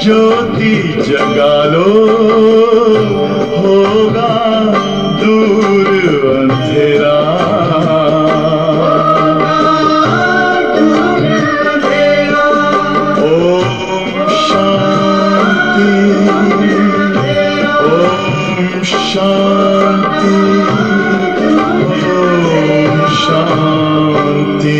ज्योति जगा लो, होगा दूर अंधेरा। ओम शांति, ओम शांति, ओम शांति।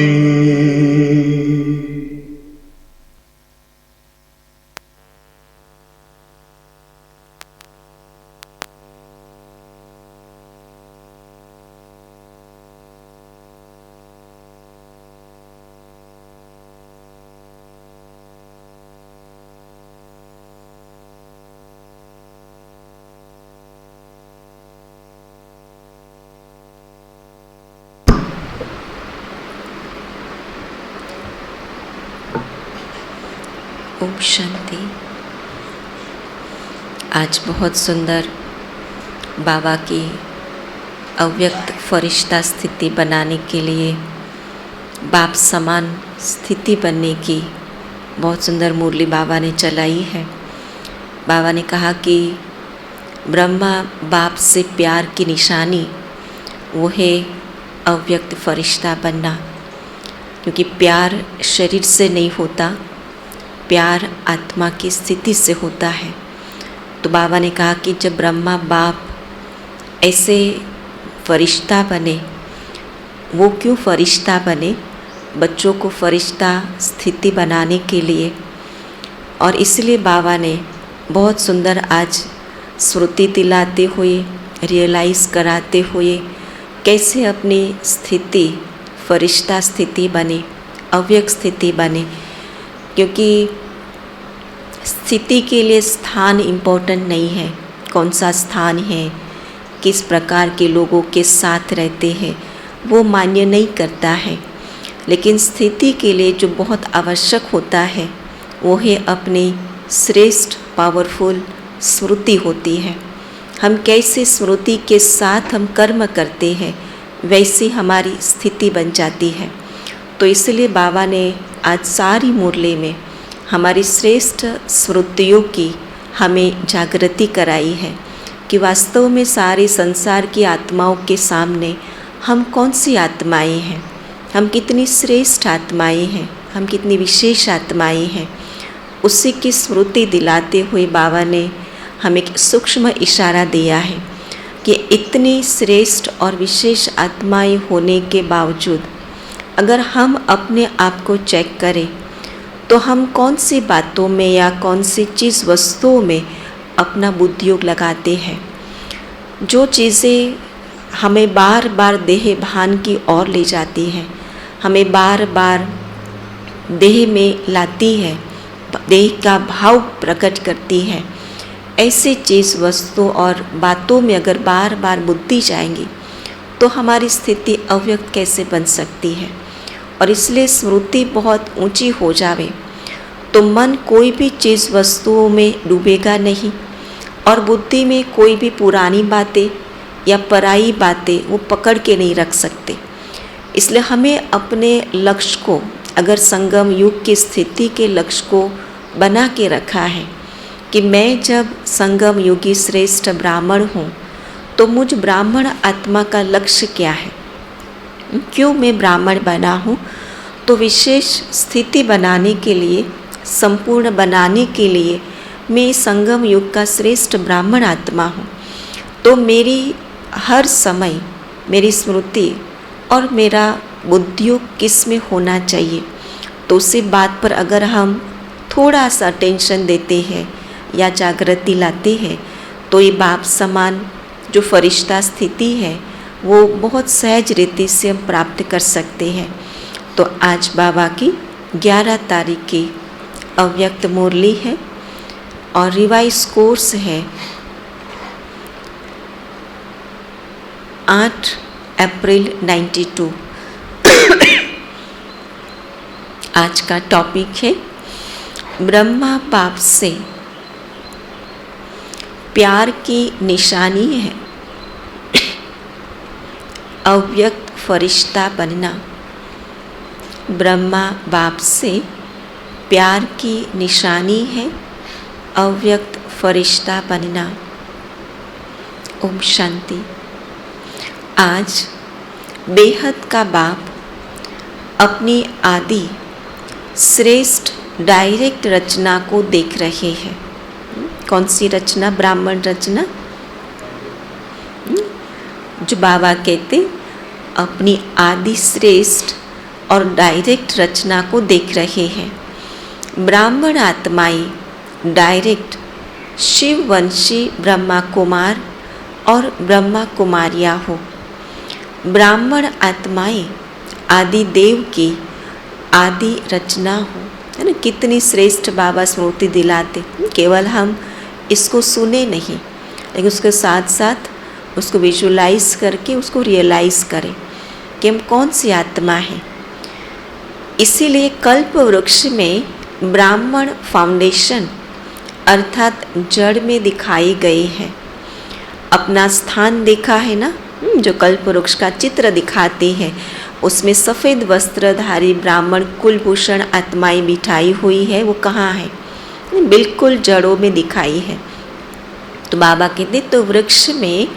ओम शांति। आज बहुत सुंदर बाबा की अव्यक्त फरिश्ता स्थिति बनाने के लिए, बाप समान स्थिति बनने की बहुत सुंदर मुरली बाबा ने चलाई है। बाबा ने कहा कि ब्रह्मा बाप से प्यार की निशानी वो है अव्यक्त फरिश्ता बनना, क्योंकि प्यार शरीर से नहीं होता, प्यार आत्मा की स्थिति से होता है। तो बाबा ने कहा कि जब ब्रह्मा बाप ऐसे फरिश्ता बने, वो क्यों फरिश्ता बने? बच्चों को फरिश्ता स्थिति बनाने के लिए। और इसलिए बाबा ने बहुत सुंदर आज स्मृति दिलाते हुए, रियलाइज़ कराते हुए कैसे अपनी स्थिति फरिश्ता स्थिति बने, अव्यक्त स्थिति बने। क्योंकि स्थिति के लिए स्थान इम्पोर्टेंट नहीं है, कौन सा स्थान है, किस प्रकार के लोगों के साथ रहते हैं, वो मान्य नहीं करता है। लेकिन स्थिति के लिए जो बहुत आवश्यक होता है वो है अपनी श्रेष्ठ पावरफुल स्मृति होती है। हम कैसे स्मृति के साथ हम कर्म करते हैं, वैसी हमारी स्थिति बन जाती है। तो इसलिए बाबा ने आज सारी मुरली में हमारी श्रेष्ठ स्मृतियों की हमें जागृति कराई है कि वास्तव में सारे संसार की आत्माओं के सामने हम कौन सी आत्माएं हैं, हम कितनी श्रेष्ठ आत्माएं हैं, हम कितनी विशेष आत्माएं हैं। उसी की स्मृति दिलाते हुए बाबा ने हमें एक सूक्ष्म इशारा दिया है कि इतनी श्रेष्ठ और विशेष आत्माएं होने के बावजूद अगर हम अपने आप को चेक करें तो हम कौन सी बातों में या कौन सी चीज़ वस्तुओं में अपना बुद्धियोग लगाते हैं, जो चीज़ें हमें बार बार देह भान की ओर ले जाती हैं, हमें बार बार देह में लाती है, देह का भाव प्रकट करती है। ऐसी चीज़ वस्तु और बातों में अगर बार बार बुद्धि जाएंगी तो हमारी स्थिति अव्यक्त कैसे बन सकती है। और इसलिए स्मृति बहुत ऊंची हो जावे तो मन कोई भी चीज़ वस्तुओं में डूबेगा नहीं और बुद्धि में कोई भी पुरानी बातें या पराई बातें वो पकड़ के नहीं रख सकते। इसलिए हमें अपने लक्ष्य को, अगर संगम युग की स्थिति के लक्ष्य को बना के रखा है कि मैं जब संगम युगी श्रेष्ठ ब्राह्मण हूँ तो मुझ ब्राह्मण आत्मा का लक्ष्य क्या है, क्यों मैं ब्राह्मण बना हूँ। तो विशेष स्थिति बनाने के लिए, संपूर्ण बनाने के लिए मैं संगम युग का श्रेष्ठ ब्राह्मण आत्मा हूँ। तो मेरी हर समय मेरी स्मृति और मेरा बुद्धियोग किस में होना चाहिए। तो उसी बात पर अगर हम थोड़ा सा टेंशन देते हैं या जागृति लाते हैं तो ये बाप समान जो फरिश्ता स्थिति है वो बहुत सहज रीति से हम प्राप्त कर सकते हैं। तो आज बाबा की 11 तारीख की अव्यक्त मुरली है और रिवाइज कोर्स है 8 अप्रैल 92। आज का टॉपिक है ब्रह्मा बाप से प्यार की निशानी है अव्यक्त फरिश्ता बनना। ब्रह्मा बाप से प्यार की निशानी है अव्यक्त फरिश्ता बनना। ओम शांति। आज बेहद का बाप अपनी आदि श्रेष्ठ डायरेक्ट रचना को देख रहे हैं। कौन सी रचना? ब्राह्मण रचना। जो बाबा कहते अपनी आदि श्रेष्ठ और डायरेक्ट रचना को देख रहे हैं। ब्राह्मण आत्माएं डायरेक्ट शिववंशी ब्रह्मा कुमार और ब्रह्मा कुमारियाँ हो। ब्राह्मण आत्माएं आदि देव की आदि रचना हो, है ना। कितनी श्रेष्ठ बाबा स्मृति दिलाते। केवल हम इसको सुने नहीं, लेकिन उसके साथ साथ उसको विजुलाइज करके उसको रियलाइज करें कि हम कौन सी आत्मा है। इसीलिए कल्प वृक्ष में ब्राह्मण फाउंडेशन अर्थात जड़ में दिखाई गए हैं। अपना स्थान देखा है ना, जो कल्प वृक्ष का चित्र दिखाते हैं, उसमें सफ़ेद वस्त्रधारी ब्राह्मण कुलभूषण आत्माएं बिठाई हुई है। वो कहाँ है? बिल्कुल जड़ों में दिखाई है। तो बाबा कहते तो वृक्ष में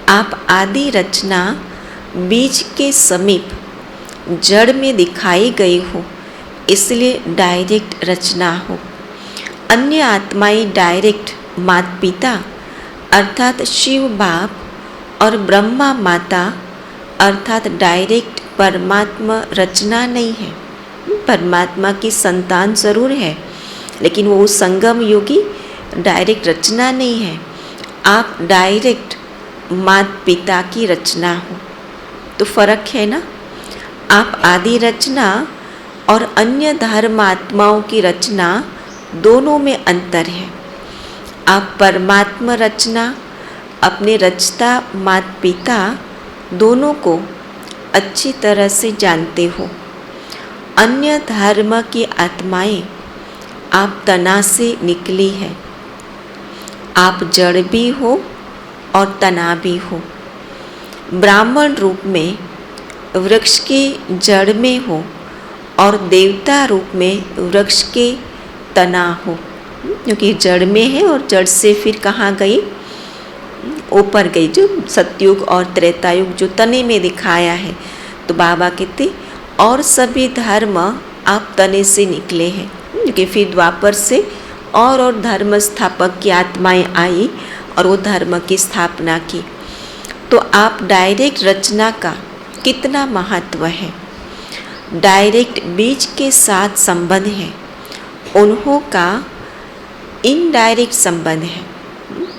आप आदि रचना बीज के समीप जड़ में दिखाई गई हो, इसलिए डायरेक्ट रचना हो। अन्य आत्माएं डायरेक्ट माता पिता अर्थात शिव बाप और ब्रह्मा माता अर्थात डायरेक्ट परमात्मा रचना नहीं है। परमात्मा की संतान ज़रूर है, लेकिन वो संगम योगी डायरेक्ट रचना नहीं है। आप डायरेक्ट माता पिता की रचना हो, तो फर्क है ना। आप आदि रचना और अन्य धर्म आत्माओं की रचना, दोनों में अंतर है। आप परमात्मा रचना अपने रचता माता पिता दोनों को अच्छी तरह से जानते हो। अन्य धर्म की आत्माएं आप तना से निकली है। आप जड़ भी हो और तना भी हो। ब्राह्मण रूप में वृक्ष के जड़ में हो और देवता रूप में वृक्ष के तना हो, क्योंकि जड़ में है और जड़ से फिर कहाँ गई? ऊपर गई। जो सतयुग और त्रेतायुग जो तने में दिखाया है, तो बाबा कहते और सभी धर्म आप तने से निकले हैं, क्योंकि फिर द्वापर से और धर्म स्थापक की आत्माएं आई और वो धर्म की स्थापना की। तो आप डायरेक्ट रचना का कितना महत्व है। डायरेक्ट बीज के साथ संबंध है, उन्हों का इनडायरेक्ट संबंध है।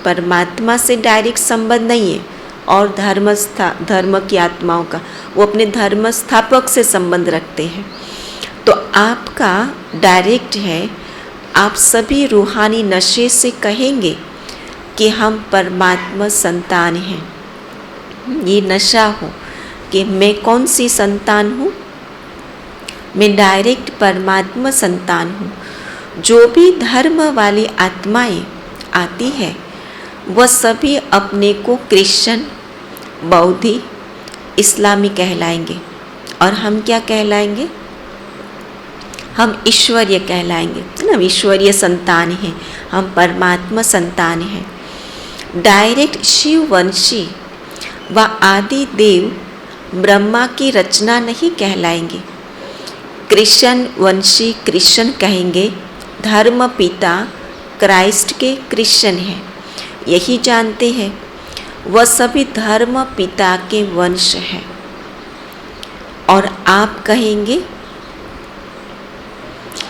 परमात्मा से डायरेक्ट संबंध नहीं है और धर्म की आत्माओं का वो अपने धर्म स्थापक से संबंध रखते हैं। तो आपका डायरेक्ट है। आप सभी रूहानी नशे से कहेंगे कि हम परमात्मा संतान हैं। ये नशा हो कि मैं कौन सी संतान हूँ? मैं डायरेक्ट परमात्मा संतान हूँ। जो भी धर्म वाली आत्माएं आती है, वह सभी अपने को क्रिश्चियन, बौद्धि, इस्लामी कहलाएंगे। और हम क्या कहलाएंगे? हम ईश्वरीय कहलाएंगे, है ना। ईश्वरीय संतान हैं, हम परमात्मा संतान हैं। डायरेक्ट शिववंशी व आदि देव ब्रह्मा की रचना नहीं कहलाएंगे। क्रिश्चियन वंशी क्रिश्चियन कहेंगे। धर्म पिता क्राइस्ट के क्रिश्चियन हैं, यही जानते हैं। वह सभी धर्म पिता के वंश हैं। और आप कहेंगे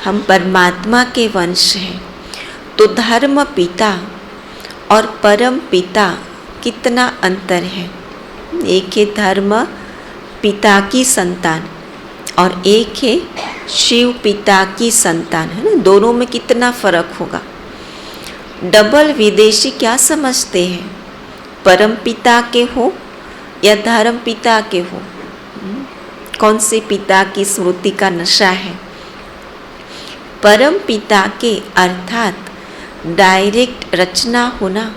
हम परमात्मा के वंश हैं। तो धर्म पिता और परम पिता कितना अंतर है। एक है धर्म पिता की संतान और एक है शिव पिता की संतान, है ना। दोनों में कितना फर्क होगा। डबल विदेशी क्या समझते हैं? परम पिता के हो या धर्म पिता के हो? कौन से पिता की स्मृति का नशा है? परम पिता के अर्थात डायरेक्ट रचना होना।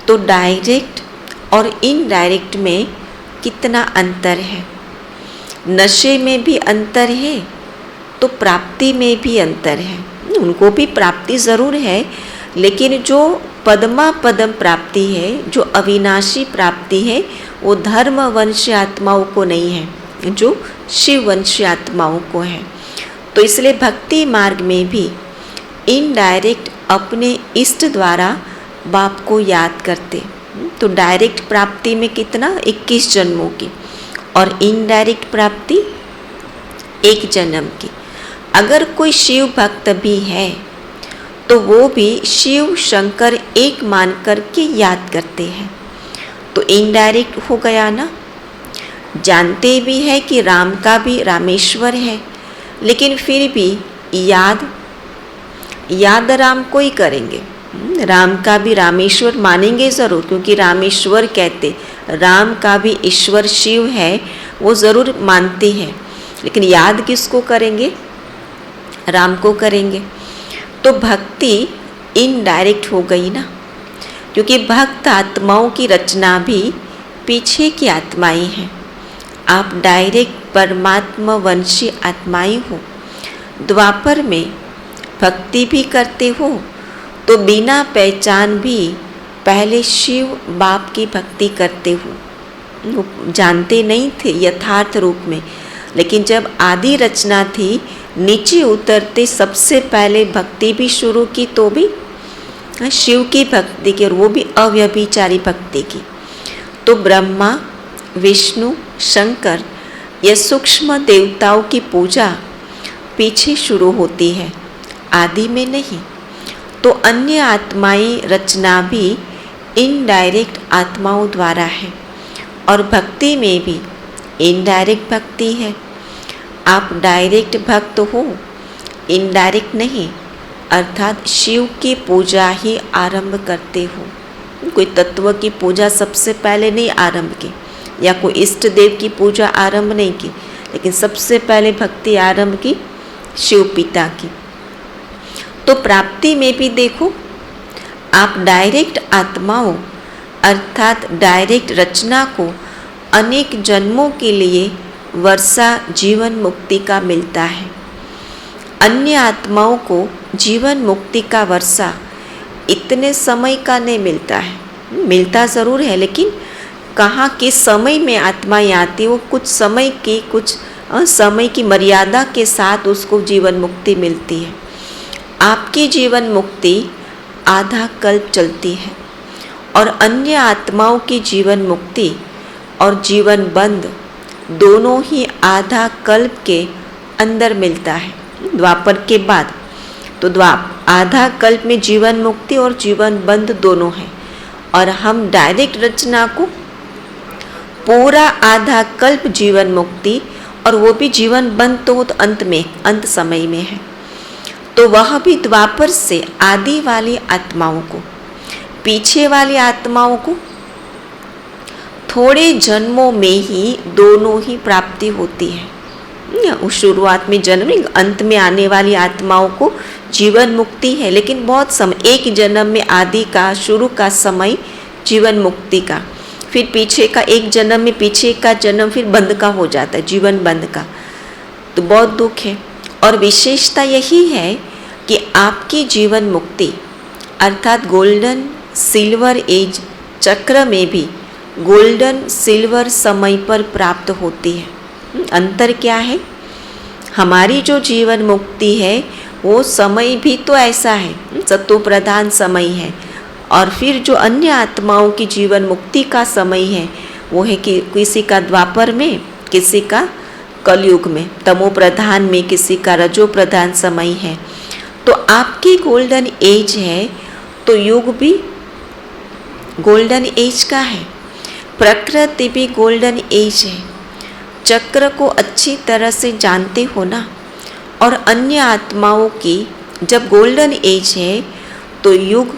तो डायरेक्ट और इनडायरेक्ट में कितना अंतर है। नशे में भी अंतर है, तो प्राप्ति में भी अंतर है। उनको भी प्राप्ति ज़रूर है, लेकिन जो पद्मा पदम प्राप्ति है, जो अविनाशी प्राप्ति है, वो धर्म वंशी आत्माओं को नहीं है, जो शिव वंशी आत्माओं को है। तो इसलिए भक्ति मार्ग में भी इनडायरेक्ट अपने इष्ट द्वारा बाप को याद करते। तो डायरेक्ट प्राप्ति में कितना 21 जन्मों की, और इनडायरेक्ट प्राप्ति 1 जन्म की। अगर कोई शिव भक्त भी है तो वो भी शिव शंकर एक मान कर के याद करते हैं। तो इनडायरेक्ट हो गया ना। जानते भी है कि राम का भी रामेश्वर है, लेकिन फिर भी याद राम को ही करेंगे। राम का भी रामेश्वर मानेंगे ज़रूर, क्योंकि रामेश्वर कहते, राम का भी ईश्वर शिव है, वो ज़रूर मानते हैं, लेकिन याद किसको करेंगे? राम को करेंगे। तो भक्ति इनडायरेक्ट हो गई ना, क्योंकि भक्त आत्माओं की रचना भी पीछे की आत्माएं हैं। आप डायरेक्ट परमात्मा वंशी आत्माएं हो। द्वापर में भक्ति भी करते हो तो बिना पहचान भी पहले शिव बाप की भक्ति करते हो। जानते नहीं थे यथार्थ रूप में, लेकिन जब आदि रचना थी, नीचे उतरते सबसे पहले भक्ति भी शुरू की, तो भी शिव की भक्ति की, और वो भी अव्यभिचारी भक्ति की। तो ब्रह्मा, विष्णु, शंकर, ये सूक्ष्म देवताओं की पूजा पीछे शुरू होती है, आदि में नहीं। तो अन्य आत्माएं रचना भी इनडायरेक्ट आत्माओं द्वारा है, और भक्ति में भी इनडायरेक्ट भक्ति है। आप डायरेक्ट भक्त हो, इनडायरेक्ट नहीं, अर्थात शिव की पूजा ही आरंभ करते हो। कोई तत्व की पूजा सबसे पहले नहीं आरंभ की, या कोई इष्ट देव की पूजा आरंभ नहीं की, लेकिन सबसे पहले भक्ति आरंभ की शिव पिता की। तो प्राप्ति में भी देखो, आप डायरेक्ट आत्माओं अर्थात डायरेक्ट रचना को अनेक जन्मों के लिए वर्षा जीवन मुक्ति का मिलता है। अन्य आत्माओं को जीवन मुक्ति का वर्षा इतने समय का नहीं मिलता है, मिलता ज़रूर है, लेकिन कहाँ किस समय में आत्माएं आती, वो कुछ समय की मर्यादा के साथ उसको जीवन मुक्ति मिलती है। आपकी जीवन मुक्ति आधा कल्प चलती है, और अन्य आत्माओं की जीवन मुक्ति और जीवन बंद दोनों ही आधा कल्प के अंदर मिलता है, द्वापर के बाद। तो आधा कल्प में जीवन मुक्ति और जीवन बंद दोनों है, और हम डायरेक्ट रचना को पूरा आधा कल्प जीवन मुक्ति, और वो भी जीवन बंद तो अंत में, अंत समय में है। तो वह भी द्वापर से आदि वाली आत्माओं को, पीछे वाली आत्माओं को थोड़े जन्मों में ही दोनों ही प्राप्ति होती है। उस शुरुआत में जन्म, अंत में आने वाली आत्माओं को जीवन मुक्ति है, लेकिन बहुत समय, एक जन्म में आदि का शुरू का समय जीवन मुक्ति का, फिर पीछे का एक जन्म में पीछे का जन्म फिर बंद का हो जाता है, जीवन बंद का। तो बहुत दुख है। और विशेषता यही है कि आपकी जीवन मुक्ति अर्थात गोल्डन सिल्वर एज चक्र में भी गोल्डन सिल्वर समय पर प्राप्त होती है। अंतर क्या है? हमारी जो जीवन मुक्ति है वो समय भी तो ऐसा है, सत्व प्रधान समय है, और फिर जो अन्य आत्माओं की जीवन मुक्ति का समय है वो है कि किसी का द्वापर में, किसी का कलयुग में, तमो प्रधान में, किसी का रजो प्रधान समय है। तो आपकी गोल्डन एज है, तो युग भी गोल्डन एज का है, प्रकृति भी गोल्डन एज है। चक्र को अच्छी तरह से जानते हो ना। और अन्य आत्माओं की जब गोल्डन एज है तो युग,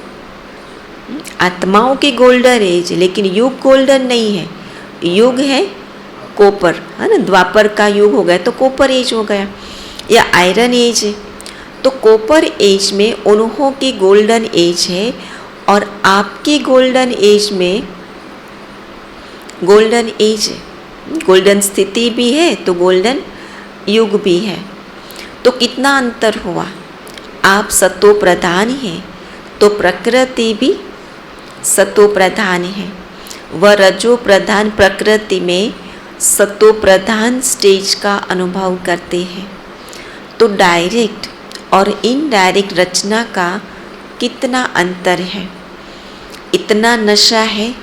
आत्माओं की गोल्डन एज, लेकिन युग गोल्डन नहीं है, युग है कॉपर, है ना। द्वापर का युग हो गया तो कॉपर एज हो गया, या आयरन एज है। तो कॉपर एज में उन्हों की गोल्डन एज है, और आपकी गोल्डन एज में गोल्डन एज है, गोल्डन स्थिति भी है तो गोल्डन युग भी है। तो कितना अंतर हुआ। आप सत्व प्रधान हैं तो प्रकृति भी सतो प्रधान है। वह रजो प्रधान प्रकृति में सतो प्रधान स्टेज का अनुभव करते हैं। तो डायरेक्ट और इनडायरेक्ट रचना का कितना अंतर है। इतना नशा है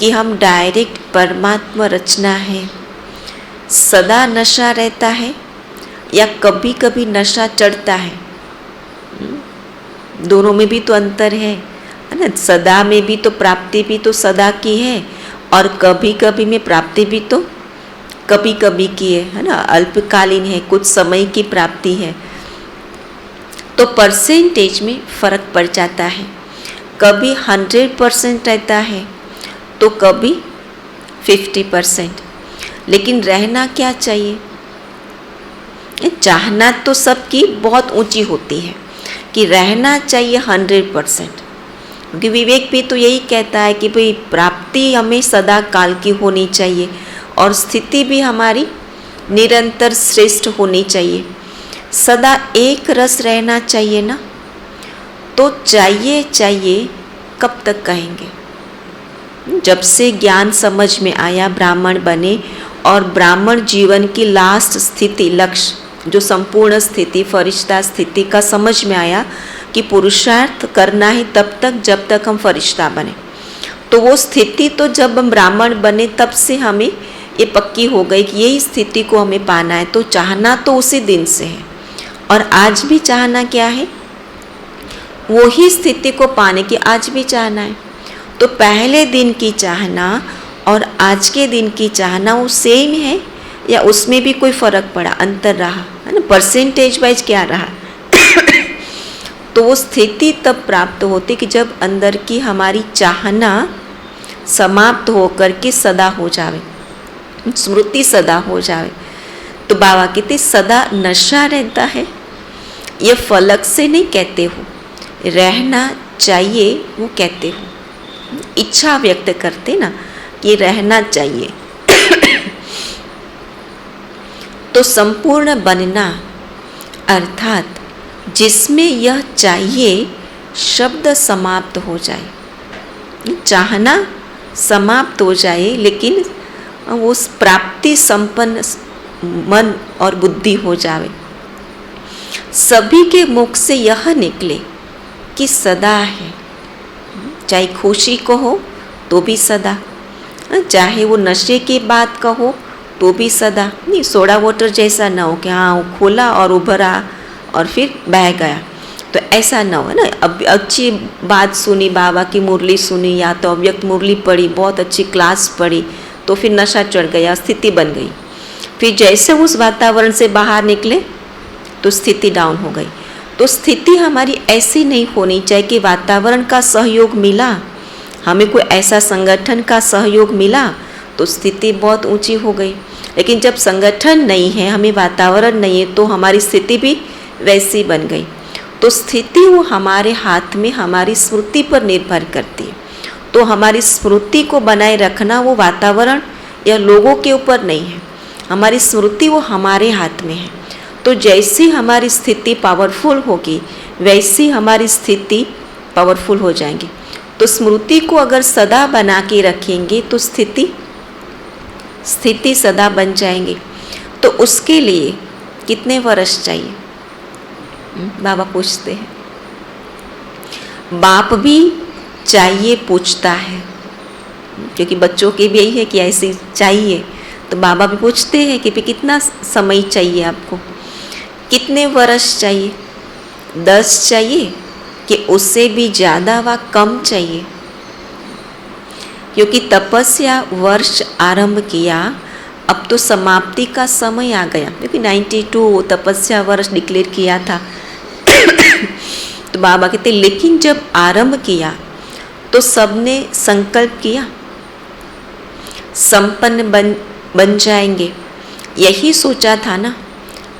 कि हम डायरेक्ट परमात्मा रचना है, सदा नशा रहता है या कभी कभी नशा चढ़ता है। दोनों में भी तो अंतर है ना। सदा में भी तो प्राप्ति भी तो सदा की है और कभी कभी में प्राप्ति भी तो कभी कभी की है ना, अल्पकालीन है, कुछ समय की प्राप्ति है। तो परसेंटेज में फ़र्क पड़ जाता है। कभी 100% रहता है तो कभी 50%। लेकिन रहना क्या चाहिए? चाहना तो सबकी बहुत ऊंची होती है कि रहना चाहिए 100%। क्योंकि विवेक भी तो यही कहता है कि भाई प्राप्ति हमें सदा काल की होनी चाहिए और स्थिति भी हमारी निरंतर श्रेष्ठ होनी चाहिए। सदा एक रस रहना चाहिए ना। तो चाहिए कब तक कहेंगे? जब से ज्ञान समझ में आया, ब्राह्मण बने और ब्राह्मण जीवन की लास्ट स्थिति, लक्ष्य, जो संपूर्ण स्थिति, फरिश्ता स्थिति का समझ में आया कि पुरुषार्थ करना है तब तक जब तक हम फरिश्ता बने। तो वो स्थिति तो जब हम ब्राह्मण बने तब से हमें ये पक्की हो गई कि यही स्थिति को हमें पाना है। तो चाहना तो उसी दिन से है और आज भी चाहना क्या है? वो ही स्थिति को पाने की आज भी चाहना है। तो पहले दिन की चाहना और आज के दिन की चाहना वो सेम है या उसमें भी कोई फ़र्क पड़ा, अंतर रहा है ना? परसेंटेज वाइज क्या रहा? तो वो स्थिति तब प्राप्त होती कि जब अंदर की हमारी चाहना समाप्त होकर के सदा हो जावे, स्मृति सदा हो जावे। तो बाबा कहते सदा नशा रहता है। ये फलक से नहीं कहते हो, रहना चाहिए वो कहते हो, इच्छा व्यक्त करते ना कि रहना चाहिए। तो संपूर्ण बनना अर्थात जिसमें यह चाहिए शब्द समाप्त हो जाए, चाहना समाप्त हो जाए, लेकिन उस प्राप्ति संपन्न मन और बुद्धि हो जावे। सभी के मुख से यह निकले कि सदा है, चाहे खुशी को हो तो भी सदा, चाहे वो नशे की बात कहो तो भी सदा। नहीं सोडा वाटर जैसा ना हो कि हाँ वो खोला और उभरा और फिर बह गया, तो ऐसा ना हो ना। अब अच्छी बात सुनी, बाबा की मुरली सुनी या तो अव्यक्त मुरली पढ़ी, बहुत अच्छी क्लास पढ़ी, तो फिर नशा चढ़ गया, स्थिति बन गई। फिर जैसे उस वातावरण से बाहर निकले तो स्थिति डाउन हो गई। तो स्थिति हमारी ऐसी नहीं होनी चाहिए कि वातावरण का सहयोग मिला, हमें कोई ऐसा संगठन का सहयोग मिला तो स्थिति बहुत ऊंची हो गई। लेकिन जब संगठन नहीं है, हमें वातावरण नहीं है, तो हमारी स्थिति भी वैसी बन गई। तो स्थिति वो हमारे हाथ में, हमारी स्मृति पर निर्भर करती है। तो हमारी स्मृति को बनाए रखना वो वातावरण या लोगों के ऊपर नहीं है, हमारी स्मृति वो हमारे हाथ में है। तो जैसी हमारी स्थिति पावरफुल होगी वैसी हमारी स्थिति पावरफुल हो जाएंगी। तो स्मृति को अगर सदा बना के रखेंगे तो स्थिति सदा बन जाएंगे। तो उसके लिए कितने वर्ष चाहिए? बाबा पूछते हैं। बाप भी चाहिए पूछता है, क्योंकि बच्चों के भी यही है कि ऐसी चाहिए। तो बाबा भी पूछते हैं कि कितना समय चाहिए आपको, कितने वर्ष चाहिए? 10 चाहिए कि उससे भी ज़्यादा व कम चाहिए? क्योंकि तपस्या वर्ष आरंभ किया, अब तो समाप्ति का समय आ गया, क्योंकि 92 तपस्या वर्ष डिक्लेयर किया था। तो बाबा कहते लेकिन जब आरंभ किया तो सबने संकल्प किया संपन्न बन जाएंगे, यही सोचा था ना।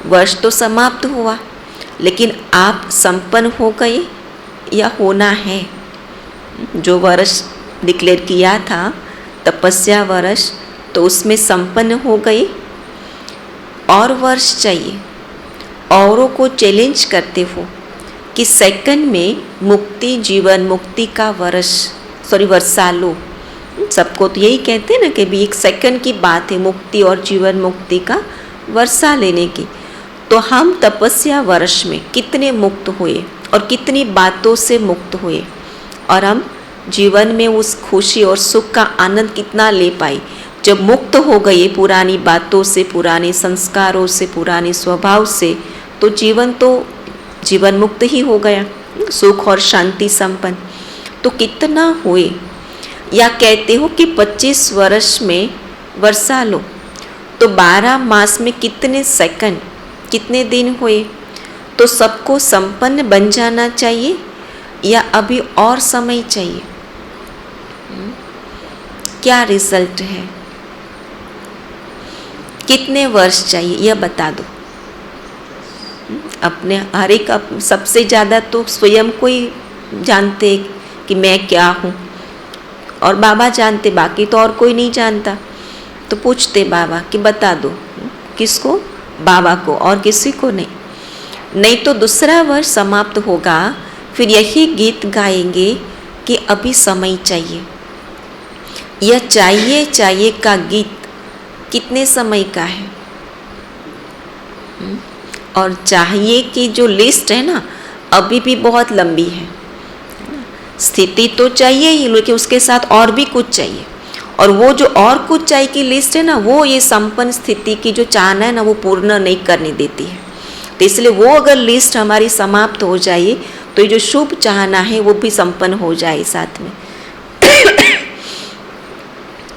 वर्ष तो समाप्त हुआ, लेकिन आप संपन्न हो गए या होना है? जो वर्ष डिक्लेयर किया था तपस्या वर्ष, तो उसमें संपन्न हो गए। और वर्ष चाहिए, औरों को चैलेंज करते हो कि सेकंड में मुक्ति, जीवन मुक्ति का वर्षा लो। सबको तो यही कहते हैं ना कि भी एक सेकंड की बात है मुक्ति और जीवन मुक्ति का वर्षा लेने की। तो हम तपस्या वर्ष में कितने मुक्त हुए और कितनी बातों से मुक्त हुए, और हम जीवन में उस खुशी और सुख का आनंद कितना ले पाए जब मुक्त हो गए पुरानी बातों से, पुराने संस्कारों से, पुराने स्वभाव से। तो जीवन मुक्त ही हो गया, सुख और शांति संपन्न। तो कितना हुए, या कहते हो कि 25 वर्ष में वर्षा लो, तो 12 मास में कितने सेकंड, कितने दिन हुए। तो सबको संपन्न बन जाना चाहिए या अभी और समय चाहिए? क्या रिजल्ट है, कितने वर्ष चाहिए, यह बता दो। अपने हर एक सबसे ज़्यादा तो स्वयं को ही जानते कि मैं क्या हूँ, और बाबा जानते, बाकी तो और कोई नहीं जानता। तो पूछते बाबा कि बता दो, किसको? बाबा को, और किसी को नहीं तो दूसरा वर्ष समाप्त होगा, फिर यही गीत गाएंगे कि अभी समय चाहिए। यह चाहिए का गीत कितने समय का है? और चाहिए की जो लिस्ट है ना, अभी भी बहुत लंबी है। स्थिति तो चाहिए ही, लेकिन उसके साथ और भी कुछ चाहिए, और वो जो और कुछ चाहिए की लिस्ट है ना, वो ये संपन्न स्थिति की जो चाहना है ना, वो पूर्ण नहीं करने देती है। तो इसलिए वो अगर लिस्ट हमारी समाप्त हो जाए तो ये जो शुभ चाहना है वो भी संपन्न हो जाए साथ में।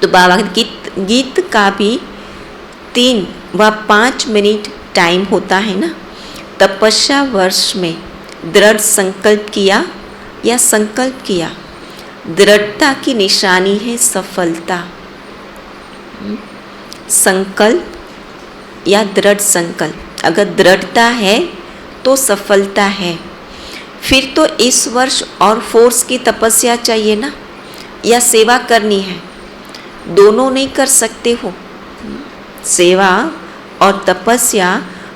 तो बाबा गीत का भी 3 व 5 मिनट टाइम होता है ना। तपस्या वर्ष में दृढ़ संकल्प किया या संकल्प किया, दृढ़ता की निशानी है सफलता। संकल्प या दृढ़ संकल्प, अगर दृढ़ता है तो सफलता है। फिर तो इस वर्ष और फोर्स की तपस्या चाहिए ना, या सेवा करनी है, दोनों नहीं कर सकते हो। सेवा और तपस्या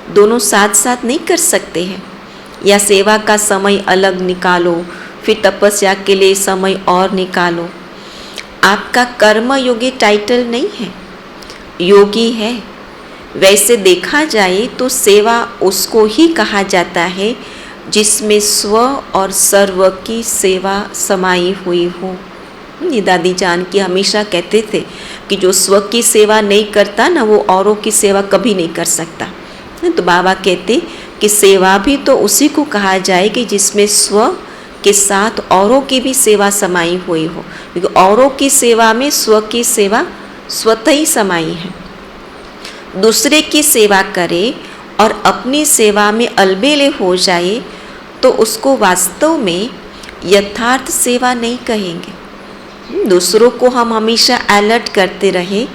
दोनों साथ साथ नहीं कर सकते हैं, या सेवा का समय अलग निकालो, फिर तपस्या के लिए समय और निकालो। आपका कर्म योगी टाइटल नहीं है, योगी है। वैसे देखा जाए तो सेवा उसको ही कहा जाता है जिसमें स्व और सर्व की सेवा समाई हुई हो। ये दादी जान की हमेशा कहते थे कि जो स्व की सेवा नहीं करता ना, वो औरों की सेवा कभी नहीं कर सकता। तो बाबा कहते कि सेवा भी तो उसी को कहा जाए कि जिसमें स्व के साथ औरों की भी सेवा समाई हुई हो, क्योंकि औरों की सेवा में स्व की सेवा स्वतः ही समाई है। दूसरे की सेवा करे और अपनी सेवा में अलबेले हो जाए तो उसको वास्तव में यथार्थ सेवा नहीं कहेंगे। दूसरों को हम हमेशा अलर्ट करते रहे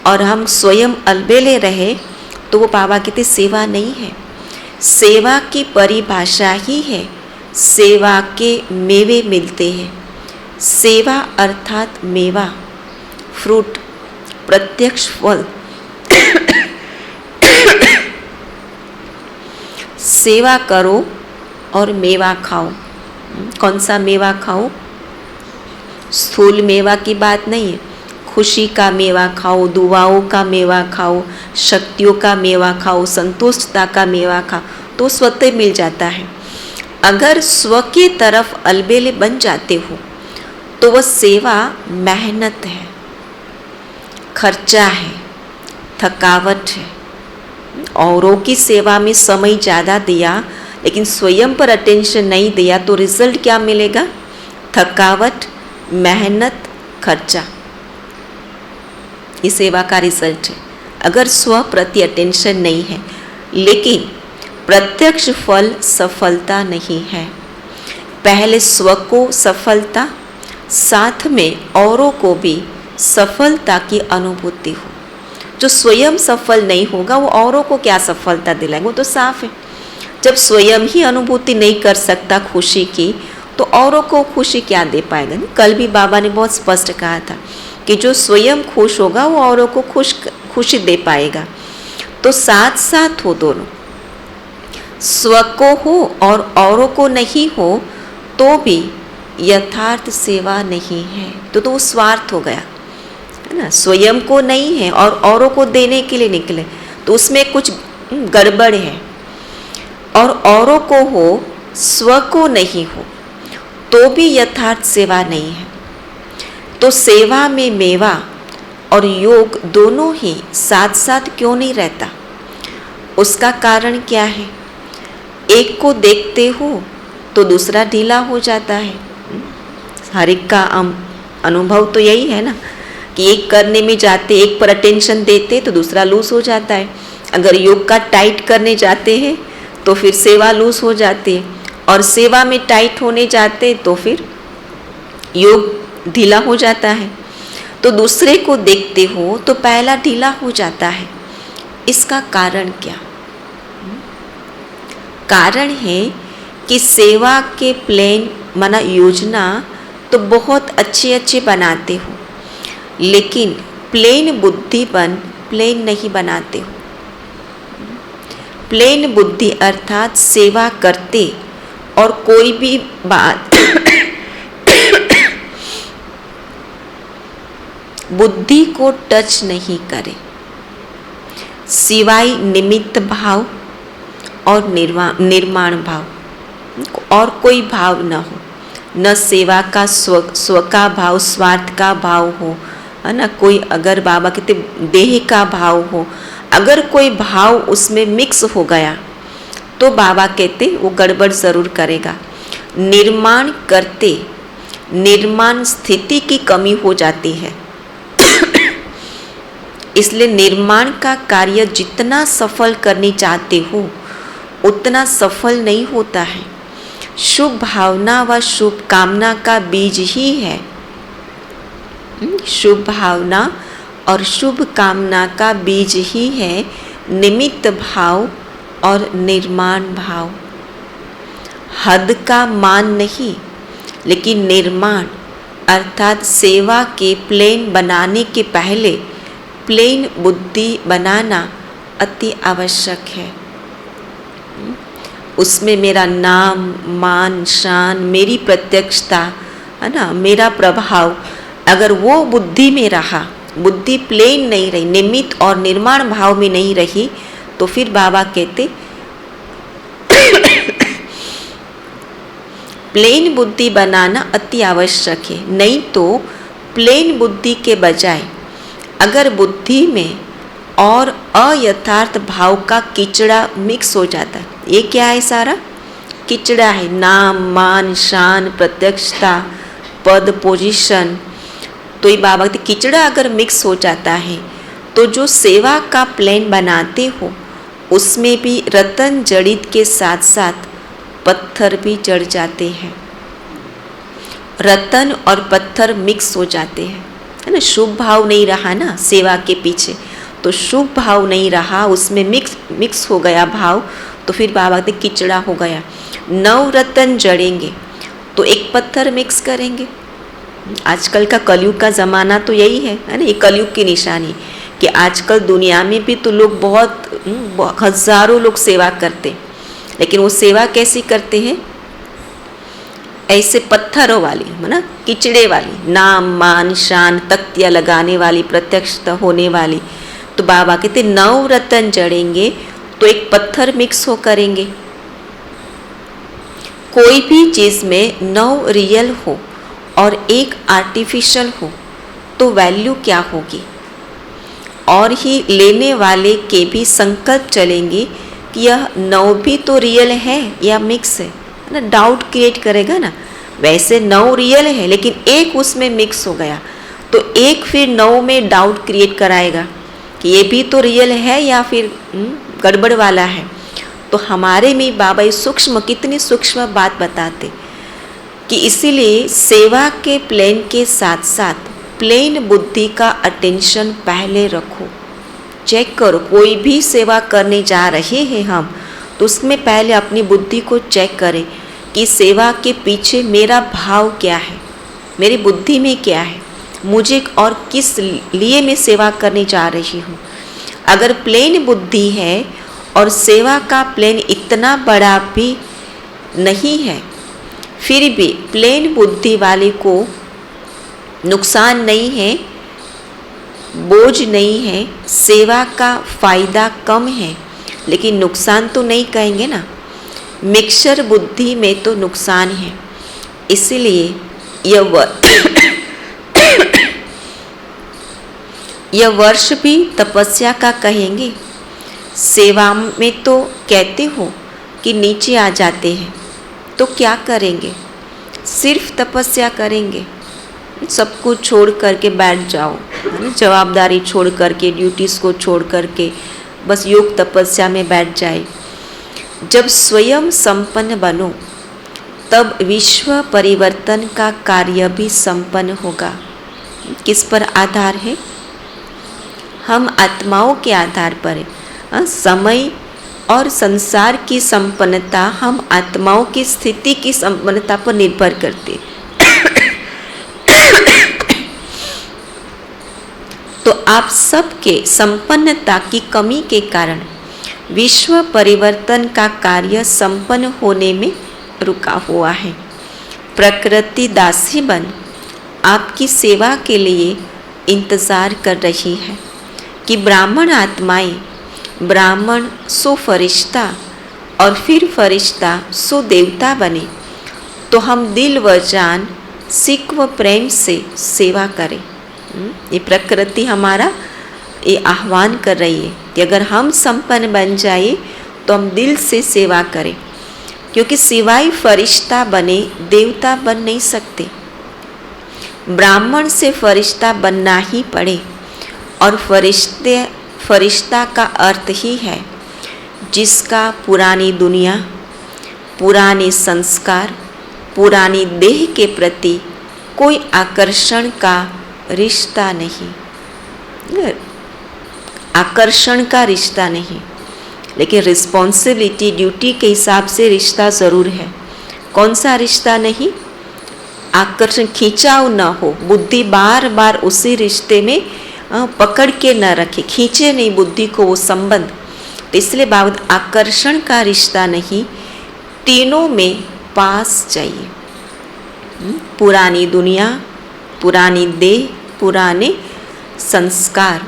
और हम स्वयं अलबेले रहे तो वो बाबा कहते सेवा नहीं है। सेवा की परिभाषा ही है, सेवा के मेवे मिलते हैं। सेवा अर्थात मेवा, फ्रूट, प्रत्यक्ष फल। सेवा करो और मेवा खाओ। कौन सा मेवा खाओ? स्थूल मेवा की बात नहीं है, खुशी का मेवा खाओ, दुआओं का मेवा खाओ, शक्तियों का मेवा खाओ, संतुष्टता का मेवा खाओ, तो स्वतः मिल जाता है। अगर स्व की तरफ अलबेले बन जाते हो तो वह सेवा मेहनत है, खर्चा है, थकावट है। औरों की सेवा में समय ज़्यादा दिया लेकिन स्वयं पर अटेंशन नहीं दिया तो रिजल्ट क्या मिलेगा? थकावट, मेहनत, खर्चा। ये सेवा का रिजल्ट है अगर स्व प्रति अटेंशन नहीं है। लेकिन प्रत्यक्ष फल सफलता नहीं है। पहले स्व को सफलता, साथ में औरों को भी सफलता की अनुभूति हो। जो स्वयं सफल नहीं होगा वो औरों को क्या सफलता दिलाएगा? वो तो साफ है। जब स्वयं ही अनुभूति नहीं कर सकता खुशी की तो औरों को खुशी क्या दे पाएगा? कल भी बाबा ने बहुत स्पष्ट कहा था कि जो स्वयं खुश होगा वो औरों को खुशी दे पाएगा। तो साथ साथ हो दोनों। स्व को हो और औरों को नहीं हो तो भी यथार्थ सेवा नहीं है, तो वो स्वार्थ हो गया, है ना। स्वयं को नहीं है और औरों को देने के लिए निकले तो उसमें कुछ गड़बड़ है। और औरों को हो, स्व को नहीं हो तो भी यथार्थ सेवा नहीं है। तो सेवा में मेवा और योग दोनों ही साथ साथ क्यों नहीं रहता? उसका कारण क्या है? एक को देखते हो तो दूसरा ढीला हो जाता है। हर एक का अनुभव तो यही है ना कि एक करने में जाते, एक पर अटेंशन देते तो दूसरा लूज हो जाता है। अगर योग का टाइट करने जाते हैं तो फिर सेवा लूज हो जाती है, और सेवा में टाइट होने जाते तो फिर योग ढीला हो जाता है। तो दूसरे को देखते हो तो पहला ढीला हो जाता है। इसका कारण क्या? कारण है कि सेवा के प्लान माना योजना तो बहुत अच्छे अच्छे बनाते हो, लेकिन प्लेन बुद्धि प्लेन नहीं बनाते हो। प्लेन बुद्धि अर्थात सेवा करते और कोई भी बात बुद्धि को टच नहीं करे, सिवाय निमित्त भाव और निर्माण भाव, और कोई भाव न हो, न सेवा का स्व का भाव, स्वार्थ का भाव हो, है ना। कोई अगर बाबा कहते देह का भाव हो, अगर कोई भाव उसमें मिक्स हो गया तो बाबा कहते वो गड़बड़ ज़रूर करेगा। निर्माण करते निर्माण स्थिति की कमी हो जाती है। इसलिए निर्माण का कार्य जितना सफल करने चाहते हो उतना सफल नहीं होता है। शुभ भावना व शुभ कामना का बीज ही है। शुभ भावना और शुभ कामना का बीज ही है निमित्त भाव और निर्माण भाव। हद का मान नहीं, लेकिन निर्माण अर्थात सेवा के प्लेन बनाने के पहले प्लेन बुद्धि बनाना अति आवश्यक है। उसमें मेरा नाम, मान, शान, मेरी प्रत्यक्षता, है ना, मेरा प्रभाव, अगर वो बुद्धि में रहा, बुद्धि प्लेन नहीं रही, निमित्त और निर्माण भाव में नहीं रही, तो फिर बाबा कहते प्लेन बुद्धि बनाना अति आवश्यक है। नहीं तो प्लेन बुद्धि के बजाय अगर बुद्धि में और अयथार्थ भाव का किचड़ा मिक्स हो जाता है, ये क्या है? सारा किचड़ा है। नाम, मान, शान, प्रत्यक्षता, पद, पोजीशन, तो ये बाबा कहते किचड़ा अगर मिक्स हो जाता है तो जो सेवा का प्लान बनाते हो उसमें भी रतन जड़ित के साथ साथ पत्थर भी जड़ जाते हैं। रतन और पत्थर मिक्स हो जाते हैं, है ना। शुभ भाव नहीं रहा ना सेवा के पीछे, तो शुभ भाव नहीं रहा, उसमें मिक्स हो गया भाव, तो फिर बाबा कहते किचड़ा हो गया। 9 रतन जड़ेंगे तो एक पत्थर मिक्स करेंगे। आजकल का कलयुग का ज़माना तो यही है ना। ये कलयुग की निशानी कि आजकल दुनिया में भी तो लोग बहुत हज़ारों लोग सेवा करते, लेकिन वो सेवा कैसी करते हैं? ऐसे पत्थरों वाली, है ना, किचड़े वाली, नाम, मान, शान, तख्तियाँ लगाने वाली, प्रत्यक्ष होने वाली। तो बाबा कहते 9 रतन जड़ेंगे तो एक पत्थर मिक्स हो करेंगे। कोई भी चीज़ में 9 रियल हो और एक आर्टिफिशियल हो तो वैल्यू क्या होगी? और ही लेने वाले के भी संकल्प चलेंगे कि यह 9 भी तो रियल है या मिक्स है ना। डाउट क्रिएट करेगा ना। वैसे 9 रियल है लेकिन एक उसमें मिक्स हो गया तो एक फिर 9 में डाउट क्रिएट कराएगा कि ये भी तो रियल है या फिर गड़बड़ वाला है। तो हमारे में बाबा ये सूक्ष्म, कितनी सूक्ष्म बात बताते कि इसीलिए सेवा के प्लान के साथ साथ प्लेन बुद्धि का अटेंशन पहले रखो। चेक करो, कोई भी सेवा करने जा रहे हैं हम तो उसमें पहले अपनी बुद्धि को चेक करें कि सेवा के पीछे मेरा भाव क्या है, मेरी बुद्धि में क्या है, मुझे और किस लिए मैं सेवा करने जा रही हूँ। अगर प्लेन बुद्धि है और सेवा का प्लेन इतना बड़ा भी नहीं है, फिर भी प्लेन बुद्धि वाले को नुकसान नहीं है, बोझ नहीं है, सेवा का फायदा कम है, लेकिन नुकसान तो नहीं कहेंगे ना। मिक्सर बुद्धि में तो नुकसान है, इसलिए यह वर्ष भी तपस्या का कहेंगे। सेवा में तो कहते हो कि नीचे आ जाते हैं, तो क्या करेंगे? सिर्फ तपस्या करेंगे, सब कुछ छोड़ करके बैठ जाओ, जवाबदारी छोड़ करके, ड्यूटीज़ को छोड़ करके बस योग तपस्या में बैठ जाए। जब स्वयं संपन्न बनो तब विश्व परिवर्तन का कार्य भी संपन्न होगा। किस पर आधार है? हम आत्माओं के आधार पर है। समय और संसार की संपन्नता हम आत्माओं की स्थिति की संपन्नता पर निर्भर करती। तो आप सबके संपन्नता की कमी के कारण विश्व परिवर्तन का कार्य संपन्न होने में रुका हुआ है। प्रकृति दासी बन आपकी सेवा के लिए इंतज़ार कर रही है कि ब्राह्मण आत्माएं, ब्राह्मण सो फरिश्ता और फिर फरिश्ता सो देवता बने, तो हम दिल व जान, सिक व प्रेम से सेवा करें। ये प्रकृति हमारा ये आह्वान कर रही है कि अगर हम संपन्न बन जाए तो हम दिल से सेवा करें, क्योंकि सिवाय फरिश्ता बने देवता बन नहीं सकते। ब्राह्मण से फरिश्ता बनना ही पड़े, और फरिश्ता का अर्थ ही है जिसका पुरानी दुनिया, पुराने संस्कार, पुरानी देह के प्रति कोई आकर्षण का रिश्ता नहीं, आकर्षण का रिश्ता नहीं, लेकिन रिस्पॉन्सिबिलिटी, ड्यूटी के हिसाब से रिश्ता ज़रूर है। कौन सा रिश्ता नहीं? आकर्षण, खींचाव न हो, बुद्धि बार बार उसी रिश्ते में पकड़ के न रखे, खींचे नहीं बुद्धि को वो संबंध। तो इसलिए बाबत आकर्षण का रिश्ता नहीं, तीनों में पास चाहिए। पुरानी दुनिया, पुरानी देह, पुराने संस्कार,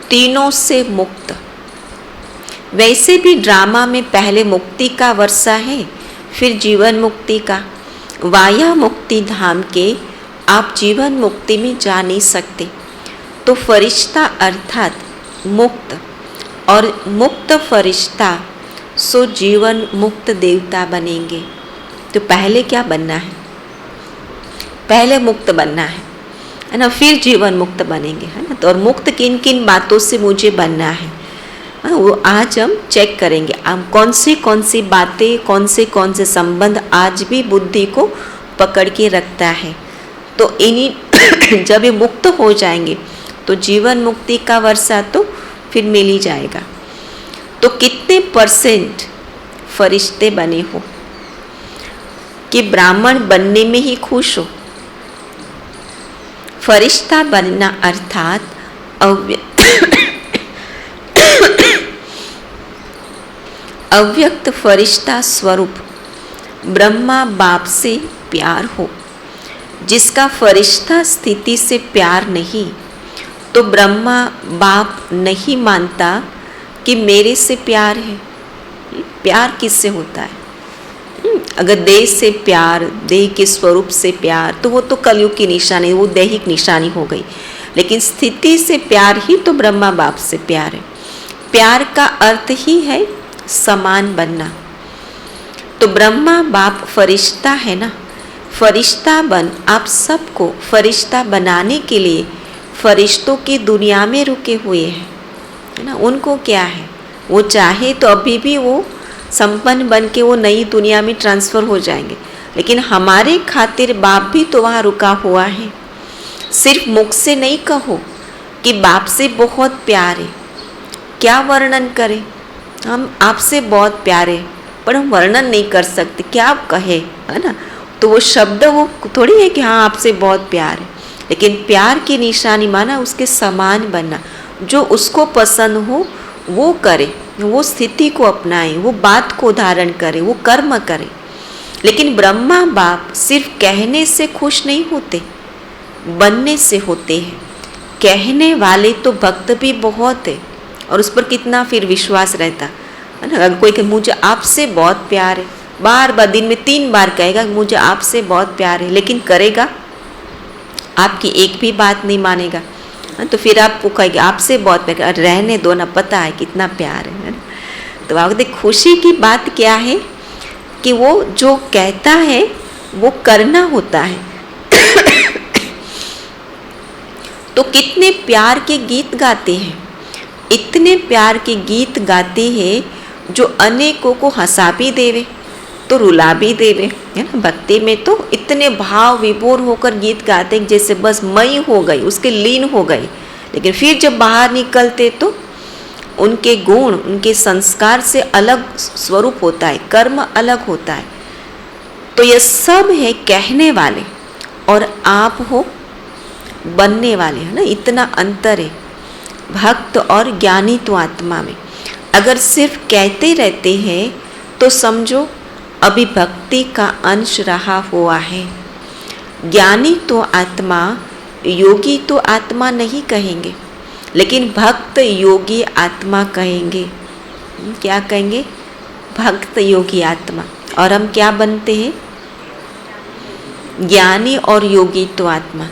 तीनों से मुक्त। वैसे भी ड्रामा में पहले मुक्ति का वर्षा है, फिर जीवन मुक्ति का। वाया मुक्ति धाम के आप जीवन मुक्ति में जा नहीं सकते। तो फरिश्ता अर्थात मुक्त, और मुक्त फरिश्ता सो जीवन मुक्त देवता बनेंगे। तो पहले क्या बनना है? पहले मुक्त बनना है ना, फिर जीवन मुक्त बनेंगे, है ना। तो और मुक्त किन किन बातों से मुझे बनना है, वो आज हम चेक करेंगे। हम कौन सी बातें, कौन से संबंध आज भी बुद्धि को पकड़ के रखता है। तो इन्हीं जब ये मुक्त हो जाएंगे तो जीवन मुक्ति का वर्षा तो फिर मिल ही जाएगा। तो कितने % फरिश्ते बने हो कि ब्राह्मण बनने में ही खुश हो? फरिश्ता बनना अर्थात अव्यक्त फरिश्ता स्वरूप ब्रह्मा बाप से प्यार हो। जिसका फरिश्ता स्थिति से प्यार नहीं, तो ब्रह्मा बाप नहीं मानता कि मेरे से प्यार है। प्यार किससे होता है? अगर देह से प्यार, देह के स्वरूप से प्यार, तो वो तो कलयुग की निशानी, वो दैहिक निशानी हो गई। लेकिन स्थिति से प्यार ही तो ब्रह्मा बाप से प्यार है। प्यार का अर्थ ही है समान बनना। तो ब्रह्मा बाप फरिश्ता है ना, फरिश्ता बन आप सबको फरिश्ता बनाने के लिए फरिश्तों की दुनिया में रुके हुए हैं, है ना। उनको क्या है, वो चाहे तो अभी भी वो संपन्न बन के वो नई दुनिया में ट्रांसफ़र हो जाएंगे, लेकिन हमारे खातिर बाप भी तो वहाँ रुका हुआ है। सिर्फ मुख से नहीं कहो कि बाप से बहुत प्यार है, क्या वर्णन करें? हम आपसे बहुत प्यारे, पर हम वर्णन नहीं कर सकते, क्या आप कहे, है ना। तो वो शब्द वो थोड़ी है कि हाँ आपसे बहुत प्यार है, लेकिन प्यार की निशानी माना उसके समान बनना। जो उसको पसंद हो वो करे, वो स्थिति को अपनाए, वो बात को धारण करे, वो कर्म करे। लेकिन ब्रह्मा बाप सिर्फ कहने से खुश नहीं होते, बनने से होते हैं। कहने वाले तो भक्त भी बहुत है, और उस पर कितना फिर विश्वास रहता है ना। अगर कोई कहे मुझे आपसे बहुत प्यार है, बार बार दिन में 3 बार कहेगा मुझे आपसे बहुत प्यार है, लेकिन करेगा, आपकी एक भी बात नहीं मानेगा, तो फिर आपको कहेगा आपसे बहुत प्यार, रहने दो ना, पता है कितना प्यार है ना। तो आप देखिए खुशी की बात क्या है कि वो जो कहता है वो करना होता है। तो कितने प्यार के गीत गाते हैं, इतने प्यार के गीत गाते हैं जो अनेकों को हंसा भी देवे तो रुला भी देवे, है ना। भक्ति में तो इतने भाव विभोर होकर गीत गाते हैं जैसे बस मई हो गई, उसके लीन हो गई। लेकिन फिर जब बाहर निकलते तो उनके गुण, उनके संस्कार से अलग स्वरूप होता है, कर्म अलग होता है। तो ये सब है कहने वाले, और आप हो बनने वाले, है ना। इतना अंतर है भक्त और ज्ञानी तो आत्मा में। अगर सिर्फ कहते रहते हैं तो समझो अभी भक्ति का अंश रहा हुआ है। ज्ञानी तो आत्मा, योगी तो आत्मा नहीं कहेंगे, लेकिन भक्त योगी आत्मा कहेंगे। क्या कहेंगे? भक्त योगी आत्मा। और हम क्या बनते हैं? ज्ञानी और योगी तो आत्मा।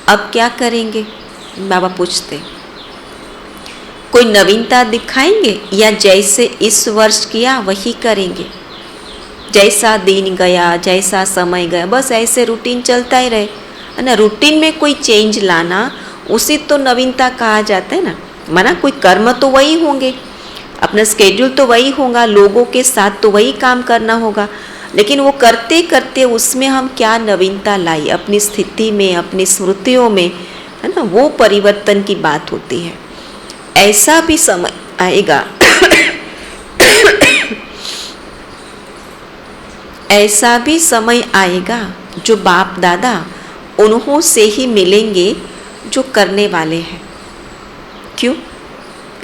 अब क्या करेंगे? बाबा पूछते, कोई नवीनता दिखाएंगे या जैसे इस वर्ष किया वही करेंगे? जैसा दिन गया, जैसा समय गया, बस ऐसे रूटीन चलता ही रहे, है ना। रूटीन में कोई चेंज लाना उसी तो नवीनता कहा जाता है ना। माना कोई कर्म तो वही होंगे, अपना स्केड्यूल तो वही होगा, लोगों के साथ तो वही काम करना होगा, लेकिन वो करते करते उसमें हम क्या नवीनता लाई अपनी स्थिति में, अपनी स्मृतियों में, है ना। वो परिवर्तन की बात होती है। ऐसा भी समय आएगा ऐसा भी समय आएगा जो बाप दादा उन्हों से ही मिलेंगे जो करने वाले हैं। क्यों?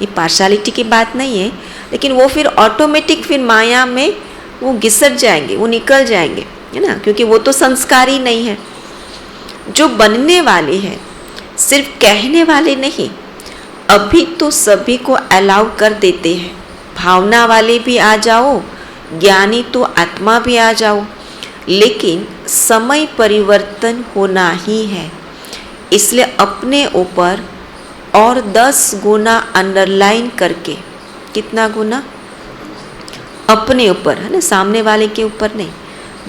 ये पार्शलिटी की बात नहीं है, लेकिन वो फिर ऑटोमेटिक फिर माया में वो घिसट जाएंगे, वो निकल जाएंगे, है ना। क्योंकि वो तो संस्कार ही नहीं है। जो बनने वाले हैं, सिर्फ कहने वाले नहीं, अभी तो सभी को अलाउ कर देते हैं। भावना वाले भी आ जाओ, ज्ञानी तो आत्मा भी आ जाओ, लेकिन समय परिवर्तन होना ही है। इसलिए अपने ऊपर और 10 गुना अंडरलाइन करके, कितना गुना? अपने ऊपर, है ना, सामने वाले के ऊपर नहीं।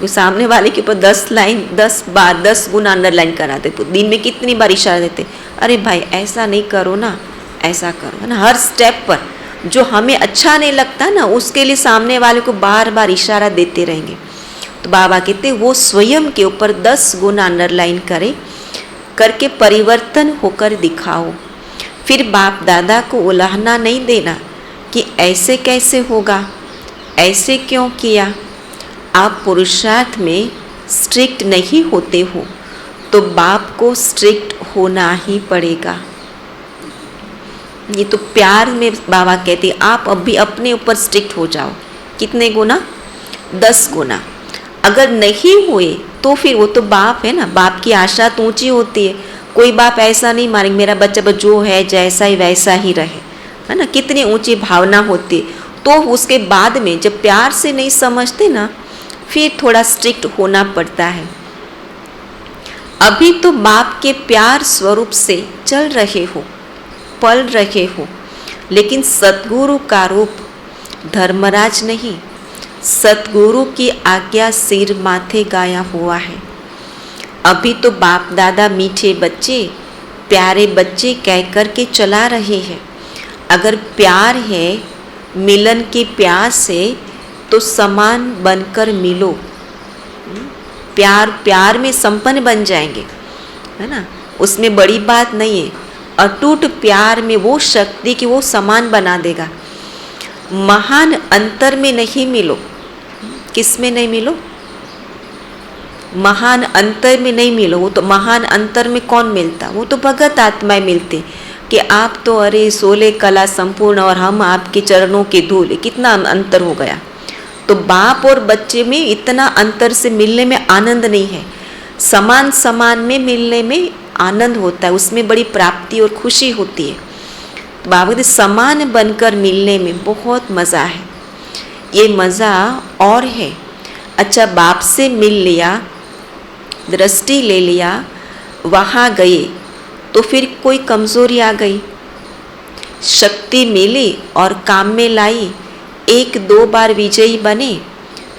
वो सामने वाले के ऊपर 10 लाइन, 10 बार 10 गुना अंडरलाइन कराते, तो दिन में कितनी बार इशारा देते, अरे भाई ऐसा नहीं करो ना, ऐसा करो, है ना। हर स्टेप पर जो हमें अच्छा नहीं लगता ना, उसके लिए सामने वाले को बार बार इशारा देते रहेंगे। तो बाबा कहते वो स्वयं के ऊपर 10 गुना अंडरलाइन करे, करके परिवर्तन होकर दिखाओ। फिर बाप दादा को उलाहना नहीं देना कि ऐसे कैसे होगा, ऐसे क्यों किया। आप पुरुषार्थ में स्ट्रिक्ट नहीं होते हो तो बाप को स्ट्रिक्ट होना ही पड़ेगा। ये तो प्यार में बाबा कहते आप अभी अपने ऊपर स्ट्रिक्ट हो जाओ। कितने गुना? 10 गुना। अगर नहीं हुए तो फिर वो तो बाप है ना, बाप की आशा तो ऊंची होती है। कोई बाप ऐसा नहीं मारेंगे मेरा बच्चा बस जो है जैसा ही वैसा ही रहे, है ना। कितनी ऊंची भावना होती है। तो उसके बाद में जब प्यार से नहीं समझते ना, फिर थोड़ा स्ट्रिक्ट होना पड़ता है। अभी तो बाप के प्यार स्वरूप से चल रहे हो, पल रहे हो, लेकिन सतगुरु का रूप धर्मराज नहीं, सतगुरु की आज्ञा सिर माथे गाया हुआ है। अभी तो बाप दादा मीठे बच्चे, प्यारे बच्चे कह कर के चला रहे हैं। अगर प्यार है, मिलन की प्यास है, तो समान बनकर मिलो। प्यार में संपन्न बन जाएंगे, है ना। उसमें बड़ी बात नहीं है। अटूट प्यार में वो शक्ति कि वो समान बना देगा। महान अंतर में नहीं मिलो। किस में नहीं मिलो? महान अंतर में नहीं मिलो। वो तो महान अंतर में कौन मिलता? वो तो भगत आत्माएं मिलते, कि आप तो अरे 16 कला संपूर्ण और हम आपके चरणों के धूल, कितना अंतर हो गया। तो बाप और बच्चे में इतना अंतर से मिलने में आनंद नहीं है। समान समान में मिलने में आनंद होता है, उसमें बड़ी प्राप्ति और खुशी होती है। तो बाबा कहते समान बनकर मिलने में बहुत मज़ा है, ये मज़ा और है। अच्छा, बाप से मिल लिया, दृष्टि ले लिया, वहाँ गए तो फिर कोई कमज़ोरी आ गई, शक्ति मिली और काम में लाई, 1-2 बार विजयी बने,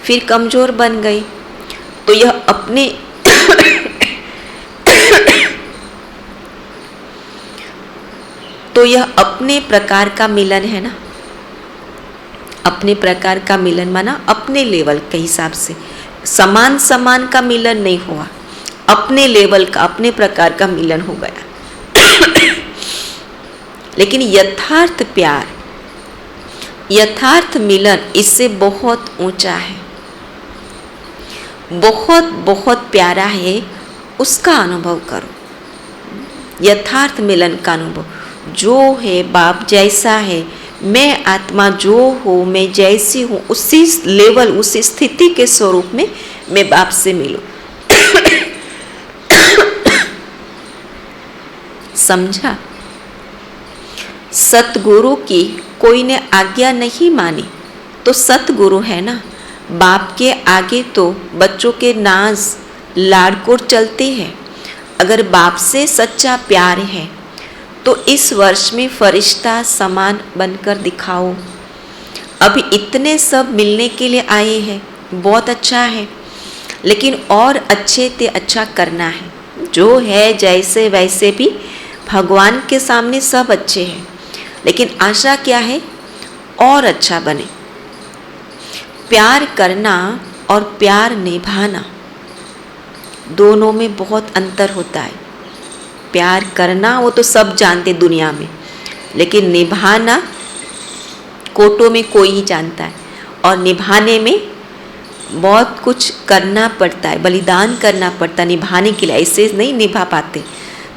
फिर कमज़ोर बन गए। तो यह अपने तो यह अपने प्रकार का मिलन है ना, अपने प्रकार का मिलन माना अपने लेवल के हिसाब से, समान समान का मिलन नहीं हुआ, अपने लेवल का अपने प्रकार का मिलन हो गया। लेकिन यथार्थ प्यार, यथार्थ मिलन इससे बहुत ऊंचा है, बहुत बहुत प्यारा है, उसका अनुभव करो। यथार्थ मिलन का अनुभव, जो है बाप जैसा है, मैं आत्मा जो हूँ, मैं जैसी हूँ, उसी लेवल उसी स्थिति के स्वरूप में मैं बाप से मिलूँ। समझा? सतगुरु की कोई ने आज्ञा नहीं मानी तो सतगुरु है ना। बाप के आगे तो बच्चों के नाज लाड़कोर चलते हैं। अगर बाप से सच्चा प्यार है तो इस वर्ष में फरिश्ता समान बनकर दिखाओ। अभी इतने सब मिलने के लिए आए हैं, बहुत अच्छा है, लेकिन और अच्छे से अच्छा करना है। जो है जैसे वैसे भी भगवान के सामने सब अच्छे हैं, लेकिन आशा क्या है और अच्छा बने। प्यार करना और प्यार निभाना दोनों में बहुत अंतर होता है। प्यार करना वो तो सब जानते दुनिया में, लेकिन निभाना कोटों में कोई ही जानता है, और निभाने में बहुत कुछ करना पड़ता है, बलिदान करना पड़ता है निभाने के लिए, ऐसे नहीं निभा पाते।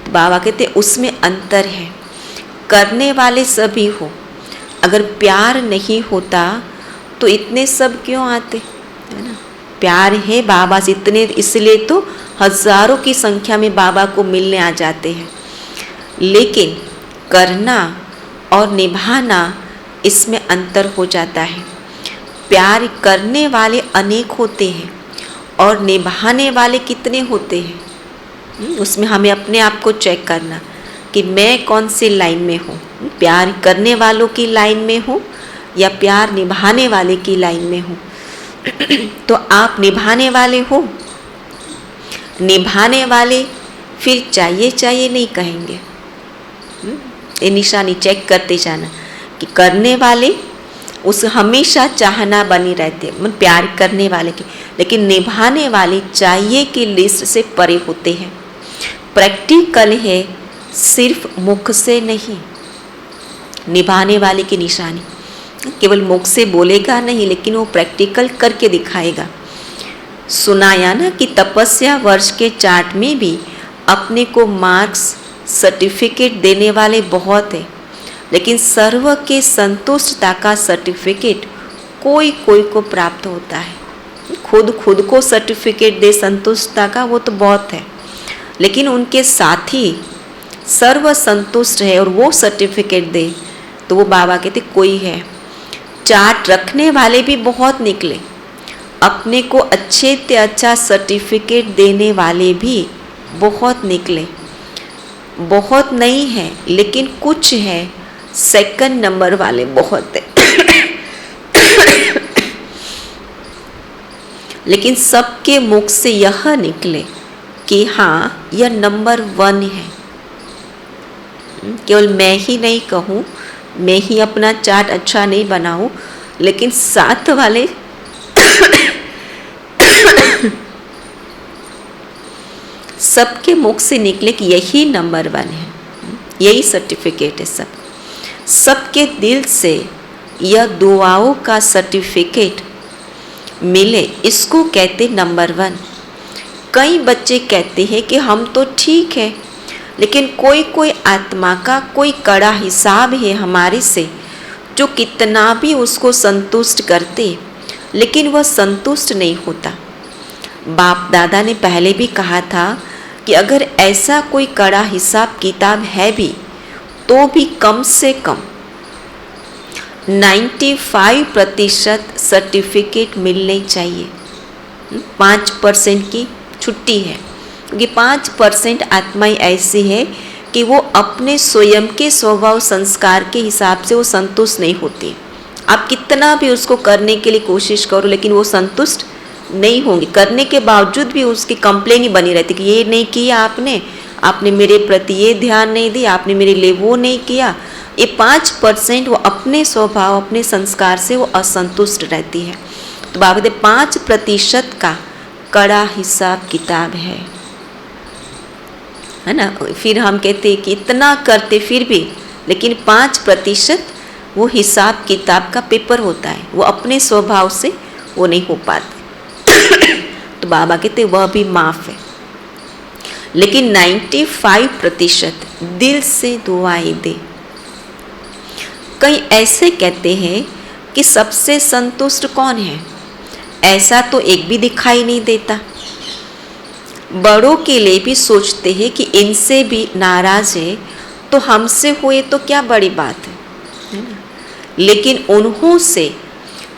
तो बाबा कहते उसमें अंतर है। करने वाले सभी हो, अगर प्यार नहीं होता तो इतने सब क्यों आते, है ना। प्यार है बाबा से इतने, इसलिए तो हजारों की संख्या में बाबा को मिलने आ जाते हैं। लेकिन करना और निभाना इसमें अंतर हो जाता है। प्यार करने वाले अनेक होते हैं और निभाने वाले कितने होते हैं। उसमें हमें अपने आप को चेक करना कि मैं कौन सी लाइन में हूँ, प्यार करने वालों की लाइन में हूँ या प्यार निभाने वाले की लाइन में हूँ। तो आप निभाने वाले हो, निभाने वाले फिर चाहिए नहीं कहेंगे। ये निशानी चेक करते जाना कि करने वाले उस हमेशा चाहना बनी रहते हैं, प्यार करने वाले की, लेकिन निभाने वाले चाहिए की लिस्ट से परे होते हैं। प्रैक्टिकल है, सिर्फ मुख से नहीं। निभाने वाले की निशानी केवल मुख से बोलेगा नहीं, लेकिन वो प्रैक्टिकल करके दिखाएगा। सुनाया ना कि तपस्या वर्ष के चार्ट में भी अपने को मार्क्स सर्टिफिकेट देने वाले बहुत है, लेकिन सर्व के संतुष्टता का सर्टिफिकेट कोई कोई को प्राप्त होता है। खुद को सर्टिफिकेट दे संतुष्टता का, वो तो बहुत है, लेकिन उनके साथी सर्व संतुष्ट है और वो सर्टिफिकेट दे तो वो बाबा कहते कोई है। चार्ट रखने वाले भी बहुत निकले, अपने को अच्छे से अच्छा सर्टिफिकेट देने वाले भी बहुत निकले। बहुत नहीं है, लेकिन कुछ है, सेकंड नंबर वाले बहुत है। लेकिन सबके मुख से यह निकले कि हाँ यह नंबर 1 है। केवल मैं ही नहीं कहूँ, मैं ही अपना चार्ट अच्छा नहीं बनाऊँ, लेकिन साथ वाले सबके मुख से निकले कि यही नंबर 1 है, यही सर्टिफिकेट है। सबके दिल से यह दुआओं का सर्टिफिकेट मिले, इसको कहते नंबर 1। कई बच्चे कहते हैं कि हम तो ठीक है, लेकिन कोई कोई आत्मा का कोई कड़ा हिसाब है हमारे से, जो कितना भी उसको संतुष्ट करते लेकिन वह संतुष्ट नहीं होता। बाप दादा ने पहले भी कहा था कि अगर ऐसा कोई कड़ा हिसाब किताब है भी तो भी कम से कम 95% सर्टिफिकेट मिलने चाहिए। 5% की छुट्टी है, क्योंकि 5% आत्माएं ऐसी है कि वो अपने स्वयं के स्वभाव संस्कार के हिसाब से वो संतुष्ट नहीं होती। आप कितना भी उसको करने के लिए कोशिश करो लेकिन वो संतुष्ट नहीं होंगे। करने के बावजूद भी उसकी कंप्लेन ही बनी रहती कि ये नहीं किया आपने मेरे प्रति ये ध्यान नहीं दिया, आपने मेरे लिए वो नहीं किया। ये 5% वो अपने स्वभाव अपने संस्कार से वो असंतुष्ट रहती है। तो बाबा कहते 5% का कड़ा हिसाब किताब है ना। फिर हम कहते कि इतना करते फिर भी, लेकिन 5% वो हिसाब किताब का पेपर होता है, वो अपने स्वभाव से वो नहीं हो पाते। तो बाबा कहते वह भी माफ़ है, लेकिन 95% दिल से दुआएं दे। कई ऐसे कहते हैं कि सबसे संतुष्ट कौन है, ऐसा तो एक भी दिखाई नहीं देता। बड़ों के लिए भी सोचते हैं कि इनसे भी नाराज है तो हमसे हुए तो क्या बड़ी बात है ना। लेकिन उन्हों से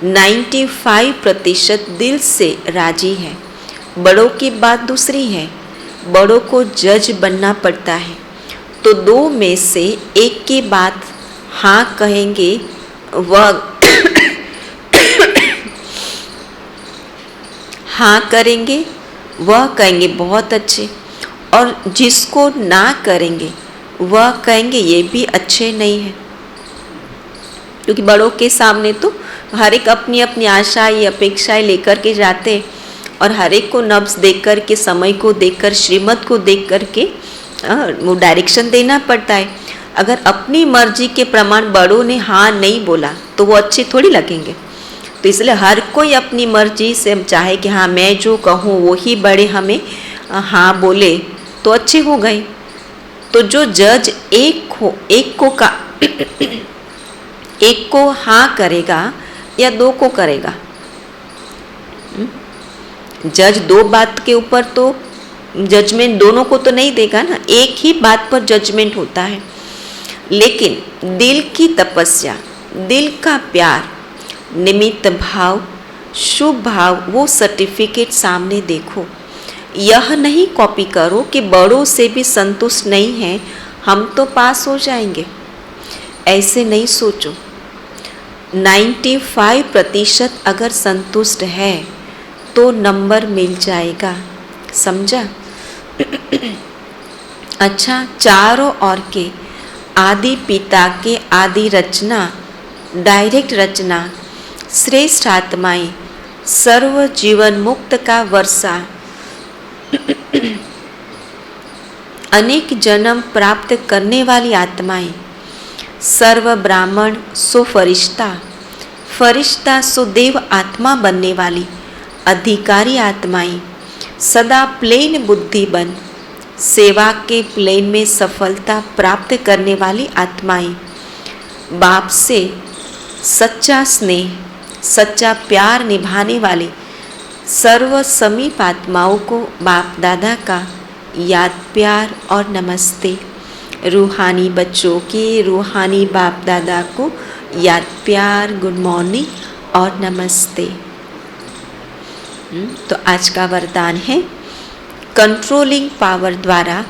95% दिल से राजी है। बड़ों की बात दूसरी है, बड़ों को जज बनना पड़ता है। तो 2 में से एक की बात हाँ कहेंगे, वह हाँ करेंगे, वह कहेंगे बहुत अच्छे, और जिसको ना करेंगे वह कहेंगे ये भी अच्छे नहीं है। क्योंकि बड़ों के सामने तो हर एक अपनी अपनी आशाएं अपेक्षाएं लेकर के जाते हैं, और हर एक को नब्ज देख कर के, समय को देखकर, श्रीमत को देख कर के वो डायरेक्शन देना पड़ता है। अगर अपनी मर्जी के प्रमाण बड़ों ने हाँ नहीं बोला तो वो अच्छे थोड़ी लगेंगे। तो इसलिए हर कोई अपनी मर्जी से चाहे कि हाँ मैं जो कहूँ वो ही बड़े हमें हाँ बोले तो अच्छे हो गए। तो जो जज एक को हाँ करेगा या 2 को करेगा, जज 2 बात के ऊपर तो जजमेंट दोनों को तो नहीं देगा ना, एक ही बात पर जजमेंट होता है। लेकिन दिल की तपस्या, दिल का प्यार, निमित्त भाव, शुभ भाव, वो सर्टिफिकेट सामने देखो। यह नहीं कॉपी करो कि बड़ों से भी संतुष्ट नहीं है हम तो पास हो जाएंगे, ऐसे नहीं सोचो। 95% अगर संतुष्ट है तो नंबर मिल जाएगा, समझा। अच्छा, चारों ओर के आदि पिता के आदि रचना, डायरेक्ट रचना, श्रेष्ठ आत्माएं, सर्व जीवन मुक्त का वर्षा, अनेक जन्म प्राप्त करने वाली आत्माएं, सर्व ब्राह्मण सो फरिश्ता, फरिश्ता सो देव आत्मा बनने वाली अधिकारी आत्माएं, सदा प्लेन बुद्धि बन सेवा के प्लेन में सफलता प्राप्त करने वाली आत्माएं, बाप से सच्चा स्नेह, सच्चा प्यार निभाने वाले सर्व समीप आत्माओं को बाप दादा का याद प्यार और नमस्ते। रूहानी बच्चों के रूहानी बाप दादा को याद प्यार, गुड मॉर्निंग और नमस्ते। तो आज का वरदान है कंट्रोलिंग पावर द्वारा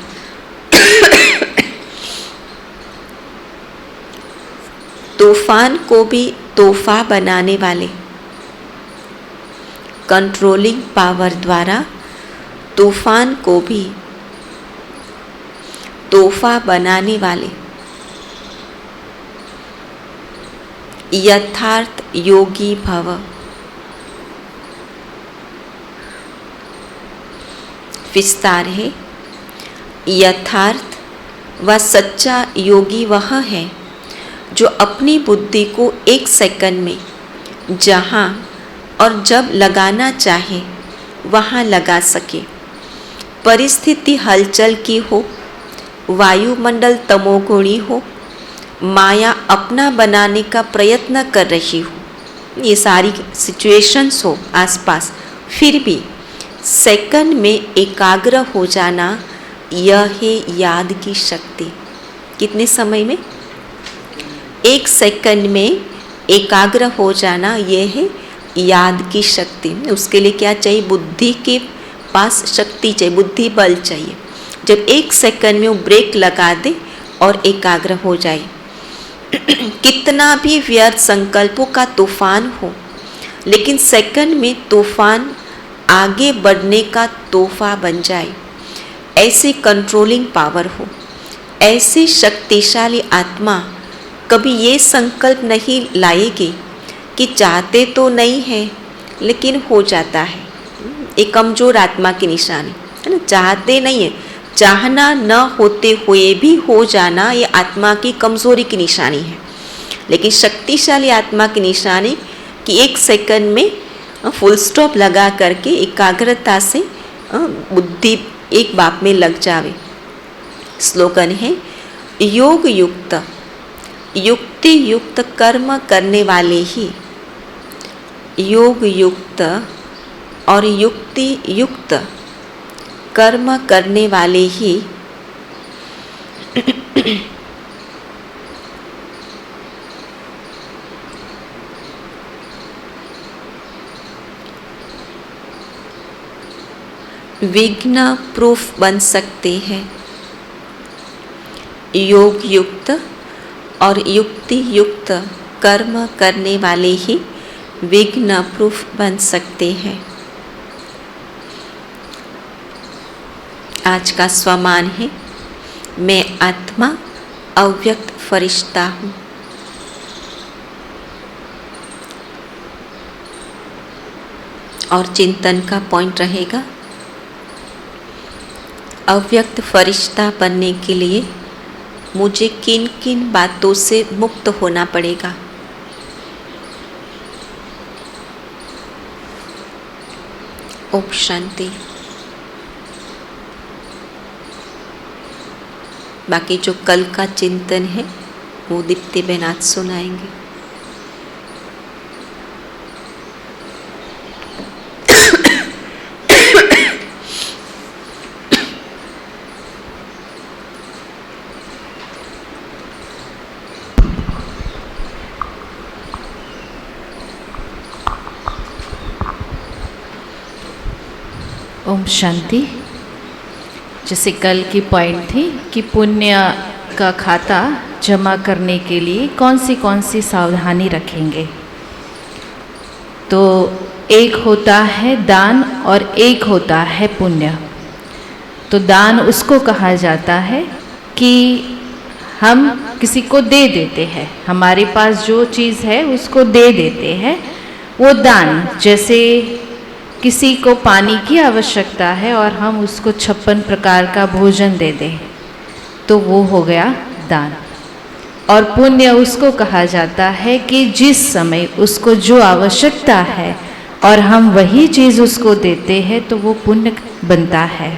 तूफान को भी तोहफा बनाने वाले, कंट्रोलिंग पावर द्वारा तूफान को भी तोहफा बनाने वाले यथार्थ योगी भव। विस्तार है, यथार्थ व सच्चा योगी वह है जो अपनी बुद्धि को 1 सेकंड में जहाँ और जब लगाना चाहे वहाँ लगा सके। परिस्थिति हलचल की हो, वायुमंडल तमोगुणी हो, माया अपना बनाने का प्रयत्न कर रही हो, ये सारी सिचुएशंस हो आसपास, फिर भी सेकंड में एकाग्र हो जाना, यह है याद की शक्ति। कितने समय में? 1 सेकंड में एकाग्र हो जाना, यह है याद की शक्ति। उसके लिए क्या चाहिए? बुद्धि के पास शक्ति चाहिए, बुद्धि बल चाहिए। जब 1 सेकंड में वो ब्रेक लगा दे और एकाग्र हो जाए, कितना भी व्यर्थ संकल्पों का तूफान हो, लेकिन सेकंड में तूफान आगे बढ़ने का तोहफा बन जाए, ऐसी कंट्रोलिंग पावर हो, ऐसी शक्तिशाली आत्मा कभी ये संकल्प नहीं लाएगी कि चाहते तो नहीं है लेकिन हो जाता है। एक कमज़ोर आत्मा की निशानी है ना, चाहते नहीं है, चाहना न होते हुए भी हो जाना, ये आत्मा की कमज़ोरी की निशानी है। लेकिन शक्तिशाली आत्मा की निशानी कि 1 सेकंड में फुल स्टॉप लगा करके एकाग्रता से बुद्धि एक बात में लग जावे। स्लोगन है, योग युक्त युक्ति युक्त कर्म करने वाले ही, योग युक्त और युक्ति युक्त कर्म करने वाले ही विघ्न प्रूफ बन सकते हैं। योग युक्त और युक्ति युक्त कर्म करने वाले ही विघ्न प्रूफ बन सकते हैं। आज का स्वमान है, मैं आत्मा अव्यक्त फरिश्ता हूँ। और चिंतन का पॉइंट रहेगा, अव्यक्त फरिश्ता बनने के लिए मुझे किन किन बातों से मुक्त होना पड़ेगा। ओम शांति। बाकी जो कल का चिंतन है वो दीप्ति बहन आज सुनाएंगे। ओम शांति। जैसे कल की पॉइंट थी कि पुण्य का खाता जमा करने के लिए कौन सी सावधानी रखेंगे। तो एक होता है दान और एक होता है पुण्य। तो दान उसको कहा जाता है कि हम किसी को दे देते हैं, हमारे पास जो चीज़ है उसको दे देते हैं, वो दान। जैसे किसी को पानी की आवश्यकता है और हम उसको 56 प्रकार का भोजन दे दें, तो वो हो गया दान। और पुण्य उसको कहा जाता है कि जिस समय उसको जो आवश्यकता है और हम वही चीज़ उसको देते हैं, तो वो पुण्य बनता है।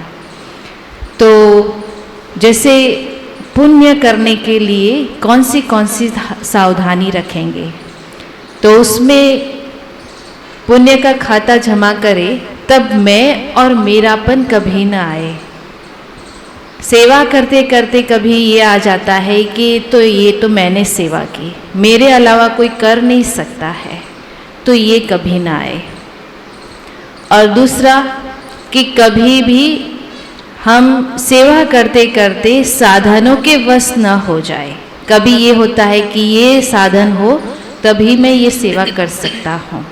तो जैसे पुण्य करने के लिए कौन सी सावधानी रखेंगे, तो उसमें पुण्य का खाता जमा करें तब मैं और मेरापन कभी ना आए। सेवा करते करते कभी ये आ जाता है कि ये तो मैंने सेवा की, मेरे अलावा कोई कर नहीं सकता है, तो ये कभी ना आए। और दूसरा कि कभी भी हम सेवा करते करते साधनों के वश न हो जाए। कभी ये होता है कि ये साधन हो तभी मैं ये सेवा कर सकता हूँ,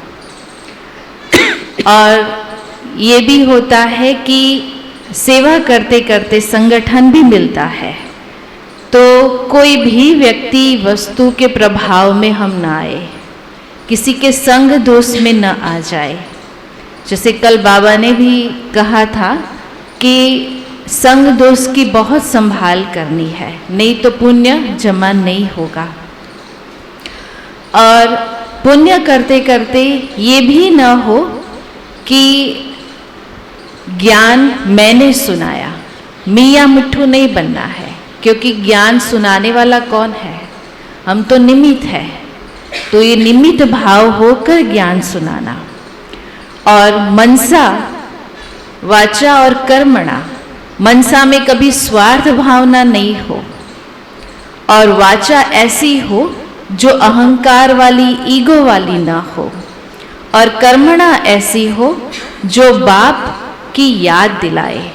और ये भी होता है कि सेवा करते करते संगठन भी मिलता है, तो कोई भी व्यक्ति वस्तु के प्रभाव में हम ना आए, किसी के संग दोष में न आ जाए। जैसे कल बाबा ने भी कहा था कि संग दोष की बहुत संभाल करनी है, नहीं तो पुण्य जमा नहीं होगा। और पुण्य करते करते ये भी न हो कि ज्ञान मैंने सुनाया, मियाँ मिट्ठू नहीं बनना है। क्योंकि ज्ञान सुनाने वाला कौन है? हम तो निमित्त है। तो ये निमित्त भाव होकर ज्ञान सुनाना। और मनसा वाचा और कर्मणा, मनसा में कभी स्वार्थ भावना नहीं हो, और वाचा ऐसी हो जो अहंकार वाली, ईगो वाली ना हो, और कर्मणा ऐसी हो जो बाप की याद दिलाए।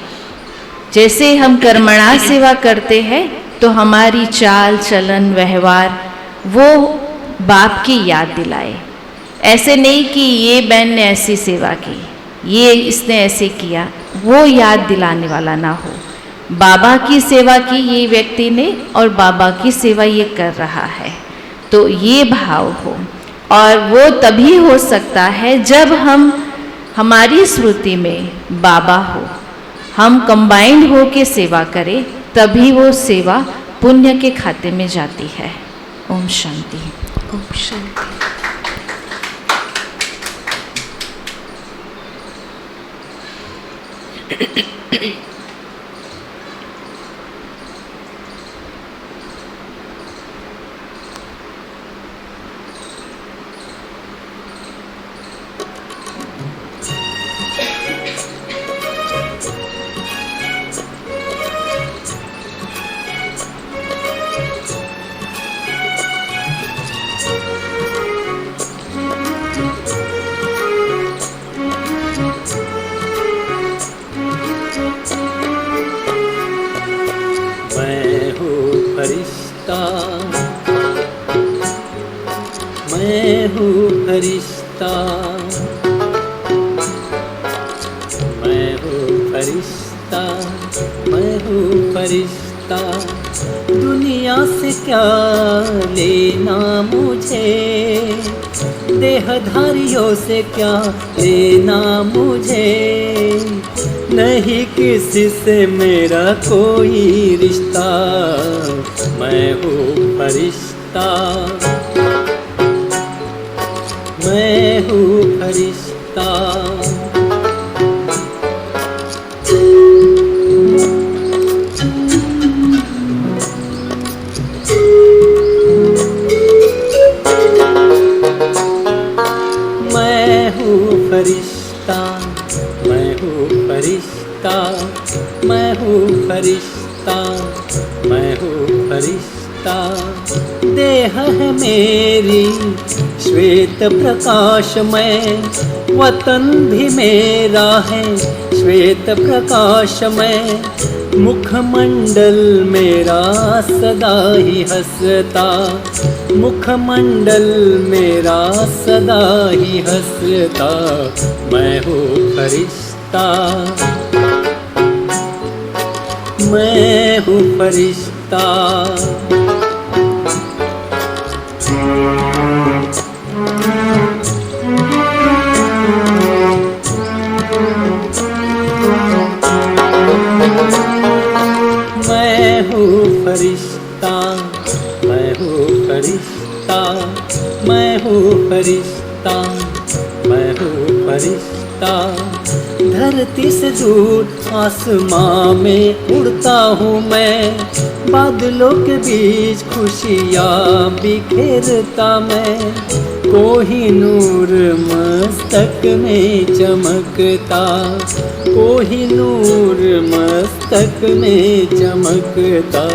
जैसे हम कर्मणा सेवा करते हैं तो हमारी चाल चलन व्यवहार वो बाप की याद दिलाए। ऐसे नहीं कि ये बहन ने ऐसी सेवा की, ये इसने ऐसे किया, वो याद दिलाने वाला ना हो। बाबा की सेवा की ये व्यक्ति ने और बाबा की सेवा ये कर रहा है, तो ये भाव हो। और वो तभी हो सकता है जब हमारी स्मृति में बाबा हो, हम कंबाइंड हो के सेवा करें, तभी वो सेवा पुण्य के खाते में जाती है। ओम शांति। ओम शांति। मैं हूँ फरिश्ता, मैं हूँ फरिश्ता, मैं हूँ फरिश्ता, मैं हूँ फरिश्ता। दुनिया से क्या लेना मुझे, देहधारियों से क्या लेना मुझे, नहीं किसी से मेरा कोई रिश्ता। मैं हूँ फरिश्ता, मैं हूँ फरिश्ता। मैं हूँ फरिश्ता, मैं हूँ फरिश्ता, मैं हूँ फरिश्ता, मैं हूँ फरिश्ता। देह है मेरी श्वेत प्रकाशमय, वतन भी मेरा है श्वेत प्रकाशमय। मुखमंडल मेरा सदा ही हंसता, मुखमंडल मेरा सदा ही हंसता। मैं हूँ फरिश्ता, मैं हूँ फरिश्ता। मैं हूँ फरिश्ता, मैं हूँ फरिश्ता, मैं हूँ फरिश्ता, मैं हूँ फरिश्ता। धरती से दूर आसमां में उड़ता हूँ मैं, बादलों के बीच खुशियाँ बिखेरता मैं। कोहिनूर मस्तक में चमकता, कोहिनूर मस्तक में चमकता।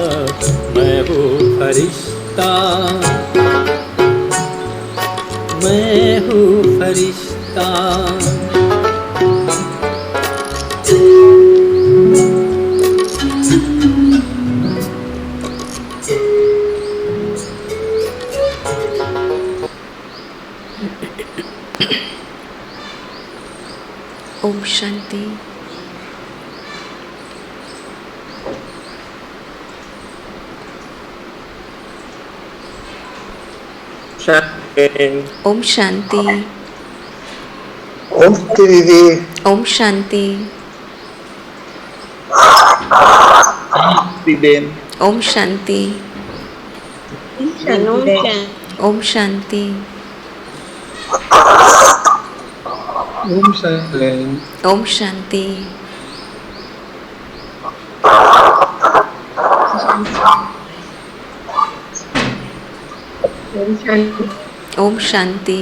मैं हूँ फरिश्ता, मैं हूँ फरिश्ता। ओम शांति। ओम शांति। ओम शांति दीदी। ओम शांति। बेन। ओम शांति। ओम शांति। ओम शांति। ओम शांति। ओम शांति।